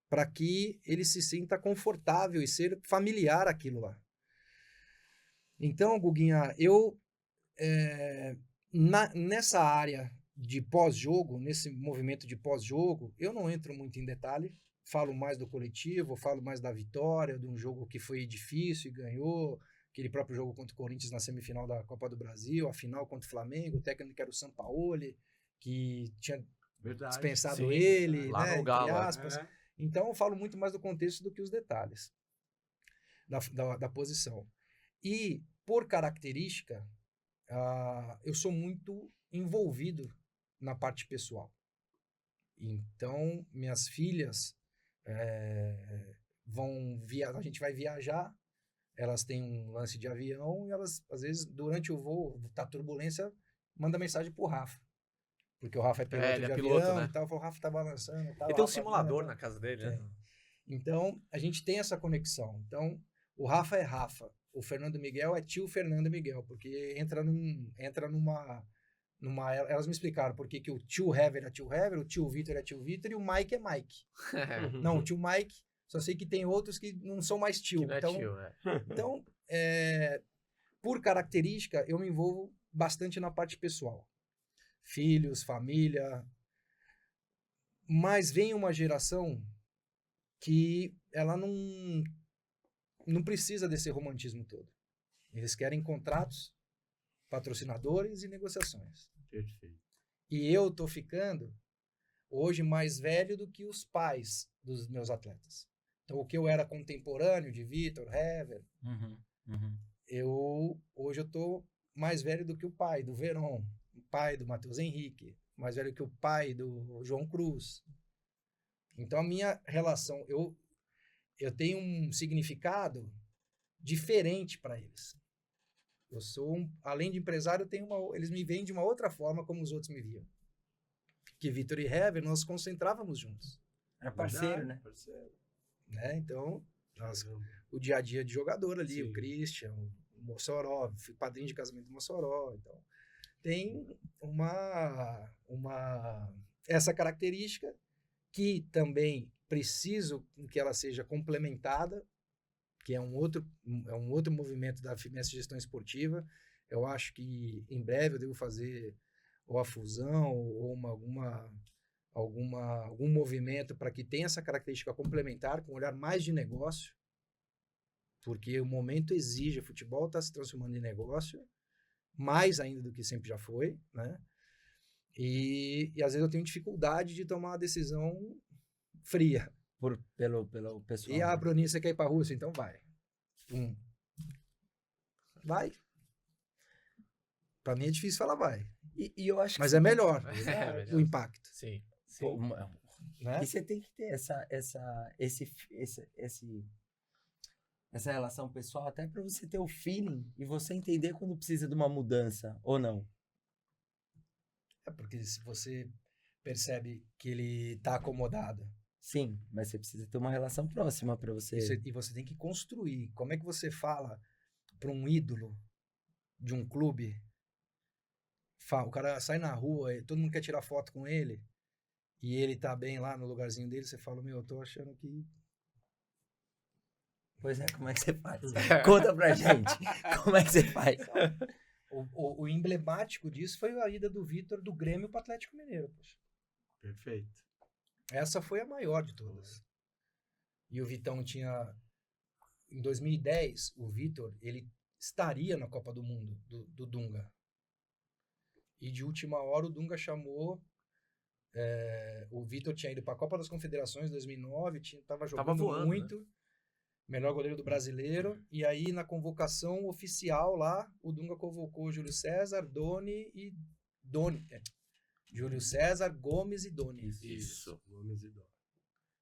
para que ele se sinta confortável e ser familiar aquilo lá. Então, Guguinha, eu nessa área de pós-jogo, nesse movimento de pós-jogo, eu não entro muito em detalhe, falo mais do coletivo, falo mais da vitória, de um jogo que foi difícil e ganhou, aquele próprio jogo contra o Corinthians na semifinal da Copa do Brasil, a final contra o Flamengo, o técnico era o Sampaoli, que tinha Verdade. dispensado sim, ele, lá né, no Galo, entre é. aspas. Então eu falo muito mais do contexto do que os detalhes da posição. E, por característica, eu sou muito envolvido na parte pessoal. Então, minhas filhas a gente vai viajar, elas têm um lance de avião e elas, às vezes, durante o voo, tá turbulência, manda mensagem pro Rafa. Porque o Rafa é piloto ele de é avião piloto, né? e tal, o Rafa tá balançando e tal. Ele tem um Rafa, simulador né, na casa dele, né? tem. Então, a gente tem essa conexão. Então, o Rafa é Rafa, o Fernando Miguel é tio Fernando Miguel, porque entra numa... Elas me explicaram por que o tio Hever é tio Hever, o tio Vitor é tio Vitor e o Mike é Mike. Não, o tio Mike, só sei que tem outros que não são mais tio. Que não é Então, tio, é. então por característica, eu me envolvo bastante na parte pessoal. Filhos, família. Mas vem uma geração que ela não precisa desse romantismo todo. Eles querem contratos, patrocinadores e negociações. Perfeito. E eu tô ficando hoje mais velho do que os pais dos meus atletas. Então, o que eu era contemporâneo de Vitor, Hever, hoje eu tô mais velho do que o pai do Verón, o pai do Matheus Henrique, mais velho que o pai do João Cruz. Então, a minha relação, eu tenho um significado diferente para eles. Eu sou, além de empresário, eles me veem de uma outra forma como os outros me viam. Que Vitor e Hever, nós concentrávamos juntos. Era parceiro, né? Parceiro. Né? Então, o dia a dia de jogador ali, Sim. o Christian, o Mossoró, fui padrinho de casamento do Mossoró. Então, tem essa característica que também preciso que ela seja complementada, que é um outro movimento da FMS Gestão Esportiva. Eu acho que em breve eu devo fazer ou a fusão ou algum movimento para que tenha essa característica complementar, com um olhar mais de negócio, porque o momento exige, o futebol está se transformando em negócio, mais ainda do que sempre já foi, né? E às vezes eu tenho dificuldade de tomar uma decisão fria. Pelo pessoal. E Bruninho, você quer ir pra Rússia? Então vai. Vai. Pra mim é difícil falar vai. E eu acho que Mas é melhor melhor. o impacto. Sim. Pô, Né? e você tem que ter essa relação pessoal até para você ter o feeling e você entender quando precisa de uma mudança ou não. É porque se você percebe que ele tá acomodado Sim, mas você precisa ter uma relação próxima para você. e você tem que construir. Como é que você fala para um ídolo de um clube? O cara sai na rua, todo mundo quer tirar foto com ele e ele tá bem lá no lugarzinho dele, você fala, eu tô achando que... Pois é, como é que você faz? Conta pra gente. Como é que você faz? O emblemático disso foi a ida do Vitor do Grêmio pro Atlético Mineiro. Poxa. Perfeito. Essa foi a maior de todas. E o Vitão tinha... Em 2010, o Vitor, ele estaria na Copa do Mundo, do Dunga. E de última hora o Dunga chamou... o Vitor tinha ido para a Copa das Confederações em 2009, estava jogando voando, muito, né? Melhor goleiro do brasileiro. E aí, na convocação oficial lá, o Dunga convocou Júlio César, Doni e... Júlio César, Gomes e Doni. Isso. Gomes e Dó.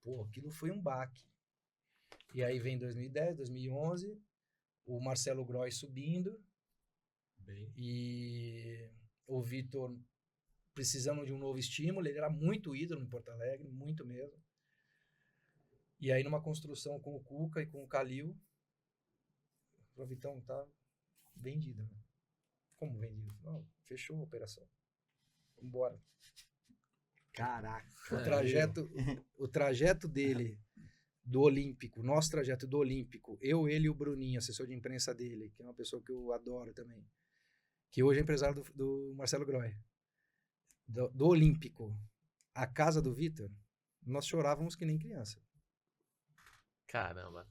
Pô, aquilo foi um baque. E aí vem 2010, 2011, o Marcelo Groy subindo e o Vitor precisando de um novo estímulo. Ele era muito ídolo em Porto Alegre, muito mesmo. E aí numa construção com o Cuca e com o Calil, o Vitão tá vendido. Né? Como vendido? Não, fechou a operação. Vambora. Caraca. O trajeto dele do Olímpico, nosso trajeto do Olímpico, eu, ele e o Bruninho, assessor de imprensa dele, que é uma pessoa que eu adoro também, que hoje é empresário do Marcelo Groy, do Olímpico, a casa do Vitor, nós chorávamos que nem criança. Caramba.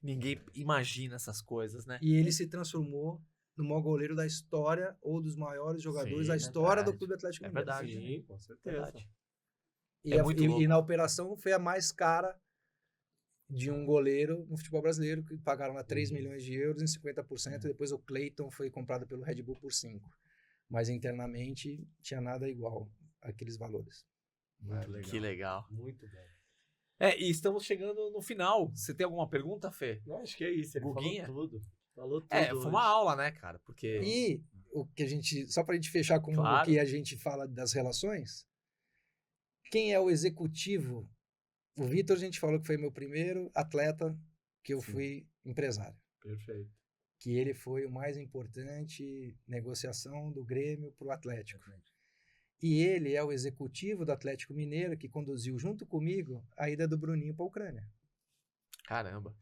Ninguém imagina essas coisas, né? E ele se transformou no maior goleiro da história ou dos maiores jogadores Sim, da história verdade. do Clube Atlético É Mineiro. verdade. Sim, com certeza. Verdade. E, É muito louco. e na operação foi a mais cara de um goleiro no futebol brasileiro, que pagaram lá 3 milhões de euros em 50%, e depois o Clayton foi comprado pelo Red Bull por 5. Mas internamente tinha nada igual àqueles valores. Muito legal. Que legal. Muito bom. E estamos chegando no final. Você tem alguma pergunta, Fê? Eu acho que é isso, ele Guguinha? falou tudo. Falou tudo Foi uma hoje. aula, né, cara? Porque... E o que a gente, só pra gente fechar com Claro. o que a gente fala das relações, quem é o executivo? O Vitor, a gente falou que foi meu primeiro atleta que eu fui empresário. Perfeito. Que ele foi o mais importante negociação do Grêmio pro Atlético. E ele é o executivo do Atlético Mineiro que conduziu junto comigo a ida do Bruninho para a Ucrânia. Caramba.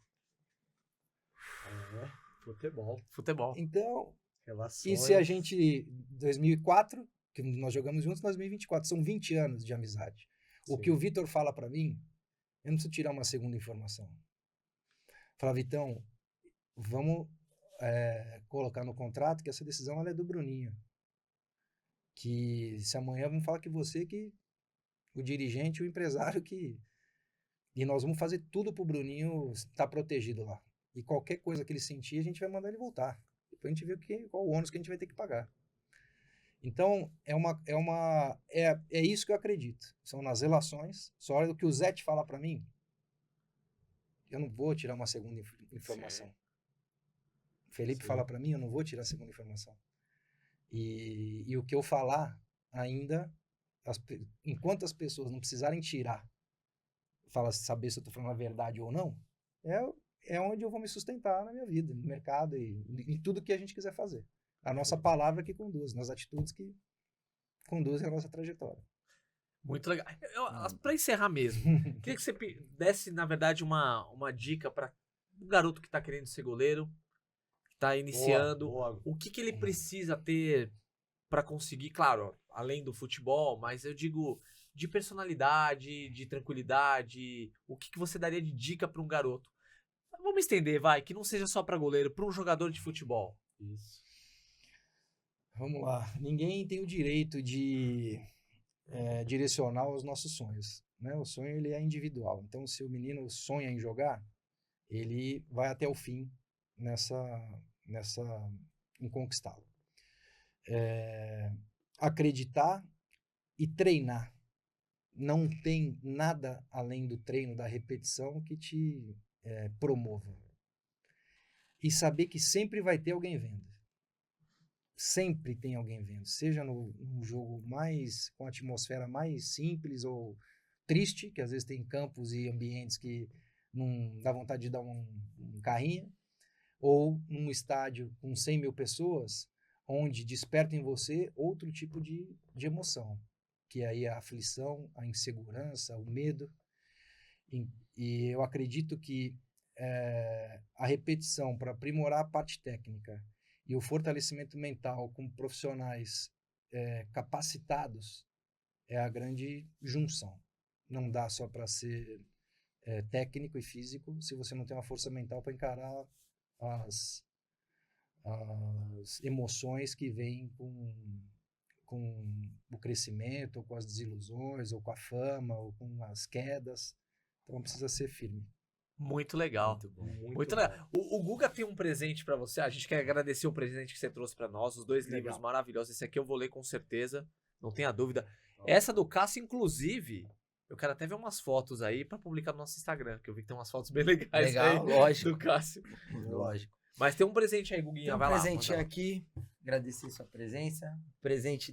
Futebol. Futebol. Então, Relações. e se a gente, 2004, que nós jogamos juntos, 2024, são 20 anos de amizade. O Sim. que o Vitor fala para mim, eu não preciso tirar uma segunda informação. Fala, Vitão, vamos colocar no contrato que essa decisão ela é do Bruninho. Que se amanhã vamos falar que você, que o dirigente, o empresário, que... E nós vamos fazer tudo pro Bruninho estar protegido lá. E qualquer coisa que ele sentir, a gente vai mandar ele voltar. Depois a gente vê qual o ônus que a gente vai ter que pagar. Então, é isso que eu acredito. São nas relações. Só olha o que o Zé te fala para mim. Eu não vou tirar uma segunda informação. O Felipe fala para mim, eu não vou tirar a segunda informação. E o que eu falar ainda, enquanto as pessoas não precisarem tirar, saber se eu estou falando a verdade ou não, é onde eu vou me sustentar na minha vida, no mercado e em tudo que a gente quiser fazer. A nossa palavra que conduz, nas atitudes que conduzem a nossa trajetória. Muito legal. Para encerrar mesmo, queria que você desse, na verdade, uma dica para o garoto que está querendo ser goleiro, que está iniciando. Boa. O que ele precisa ter para conseguir, claro, além do futebol, mas eu digo de personalidade, de tranquilidade. O que você daria de dica para um garoto? Vamos estender, que não seja só para goleiro, para um jogador de futebol. Isso. Vamos lá. Ninguém tem o direito de direcionar os nossos sonhos, né? O sonho ele é individual. Então, se o menino sonha em jogar, ele vai até o fim em conquistá-lo. Acreditar e treinar. Não tem nada além do treino, da repetição que te promova. E saber que sempre vai ter alguém vendo. Sempre tem alguém vendo. Seja num jogo com a atmosfera mais simples ou triste, que às vezes tem campos e ambientes que não dá vontade de dar um carrinho, ou num estádio com 100 mil pessoas, onde desperta em você outro tipo de emoção, que aí é a aflição, a insegurança, o medo. E eu acredito que a repetição para aprimorar a parte técnica e o fortalecimento mental com profissionais capacitados é a grande junção. Não dá só para ser técnico e físico se você não tem uma força mental para encarar as emoções que vêm com o crescimento, ou com as desilusões, ou com a fama, ou com as quedas. Então precisa ser firme. Muito legal. Muito bom. Muito legal. O Guga tem um presente pra você. A gente quer agradecer o presente que você trouxe pra nós. Os 2 livros maravilhosos. Esse aqui eu vou ler com certeza. Não tenha dúvida. Essa do Cássio, inclusive, Eu quero até ver umas fotos aí pra publicar no nosso Instagram, que eu vi que tem umas fotos bem legais Legal, aí lógico. do Cássio. Lógico. Mas tem um presente aí, Guguinha, Tem um vai lá. presentinho manda lá. aqui. Agradecer sua presença. Presente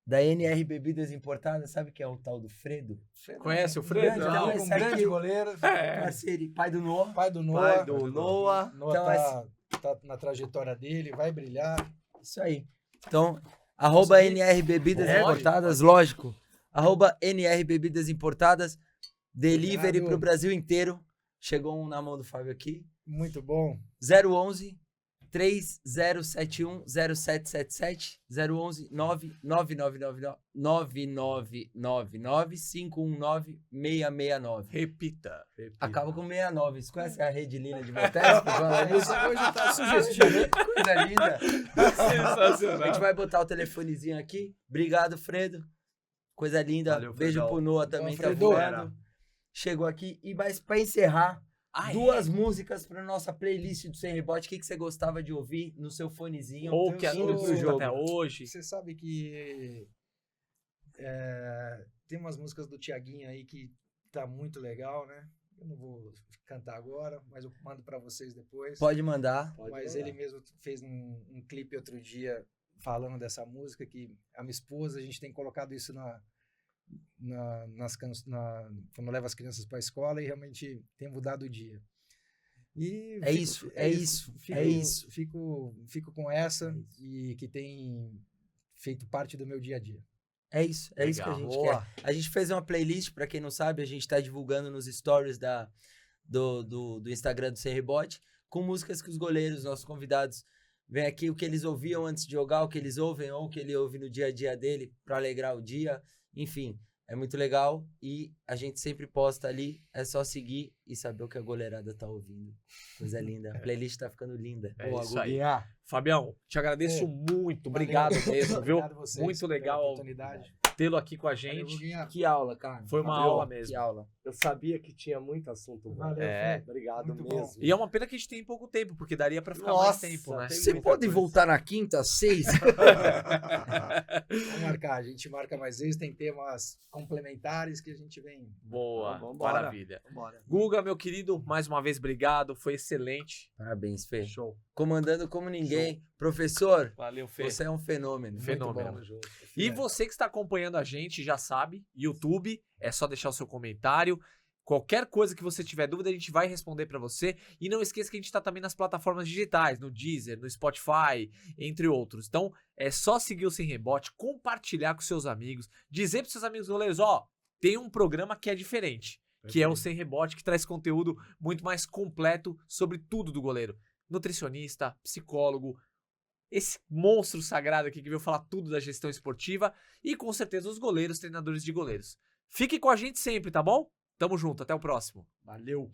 da NR Bebidas Importadas. Sabe que é o tal do Fredo? Conhece o Grande, Fredo? não, Um esse grande aqui- goleiro. Parceiro, pai do Noah. Pai do Noah. Pai do Noah. Noah tá na trajetória dele, vai brilhar. Isso aí. Então, arroba NR Bebidas Pode, Importadas, lógico. Arroba NR Bebidas Importadas. Delivery Obrigado. pro Brasil inteiro. Chegou um na mão do Fábio aqui. Muito bom. 011 3071 0777 011 9999 519 669. Repita. Acaba com 69. Você conhece a Rede Linha de Motéis? Hoje tá sugestivo. Coisa linda. A Sensacional. gente vai botar o telefonezinho aqui. Obrigado, Fredo. Coisa linda. Valeu, Beijo Fredão. pro Noah também, tá Fredo. voando. Chegou aqui. E mas pra encerrar, duas músicas pra nossa playlist do Sem Rebote. O que você gostava de ouvir no seu fonezinho? Ou que Eu indo sou- pro jogo até hoje. Você sabe que tem umas músicas do Thiaguinho aí que tá muito legal, né? Eu não vou cantar agora, mas eu mando pra vocês depois. Pode mandar. Mas ele mesmo fez um clipe outro dia falando dessa música, que a minha esposa, a gente tem colocado isso quando leva as crianças para a escola e realmente tem mudado o dia. E É isso, é isso, é isso. Fico com essa e que tem feito parte do meu dia a dia. É isso que a Legal. gente Boa. quer. A gente fez uma playlist, pra quem não sabe, a gente tá divulgando nos stories do Instagram do Sem Rebote, com músicas que os goleiros, nossos convidados, vêm aqui, o que eles ouviam antes de jogar, o que eles ouvem ou o que ele ouve no dia a dia dele, pra alegrar o dia. Enfim, é muito legal e a gente sempre posta ali, é só seguir e saber o que a goleirada tá ouvindo. Coisa linda. A playlist tá ficando linda. É Boa, isso aí. Guguinha. Fabião, te agradeço muito. Obrigado mesmo, viu? Obrigado a vocês Muito pela legal oportunidade. tê-lo aqui com a Valeu, gente. Guguinha. Que aula, cara. Foi uma Valeu. aula mesmo. Que aula. Eu sabia que tinha muito assunto bom. Valeu, É. Fê. Obrigado Muito bom. mesmo. E é uma pena que a gente tem pouco tempo, porque daria pra ficar mais Nossa, tempo, né? tem Você muita pode coisa. voltar na quinta, às 6? Vamos marcar, a gente marca mais vezes, tem temas complementares que a gente vem. Boa, Então, vambora. maravilha. Vambora. Guga, meu querido, mais uma vez, obrigado. Foi excelente. Parabéns, Fê. Show. Comandando como ninguém. Professor, Valeu, Fê. você é um fenômeno. Fenômeno. Muito bom. E você que está acompanhando a gente já sabe, YouTube, é só deixar o seu comentário. Qualquer coisa que você tiver dúvida, a gente vai responder para você. E não esqueça que a gente está também nas plataformas digitais, no Deezer, no Spotify, entre outros. Então, é só seguir o Sem Rebote, compartilhar com seus amigos, dizer para seus amigos goleiros, ó, tem um programa que é diferente, que é o Sem Rebote, que traz conteúdo muito mais completo sobre tudo do goleiro. Nutricionista, psicólogo, esse monstro sagrado aqui que veio falar tudo da gestão esportiva e com certeza os goleiros, treinadores de goleiros. Fique com a gente sempre, tá bom? Tamo junto, até o próximo. Valeu.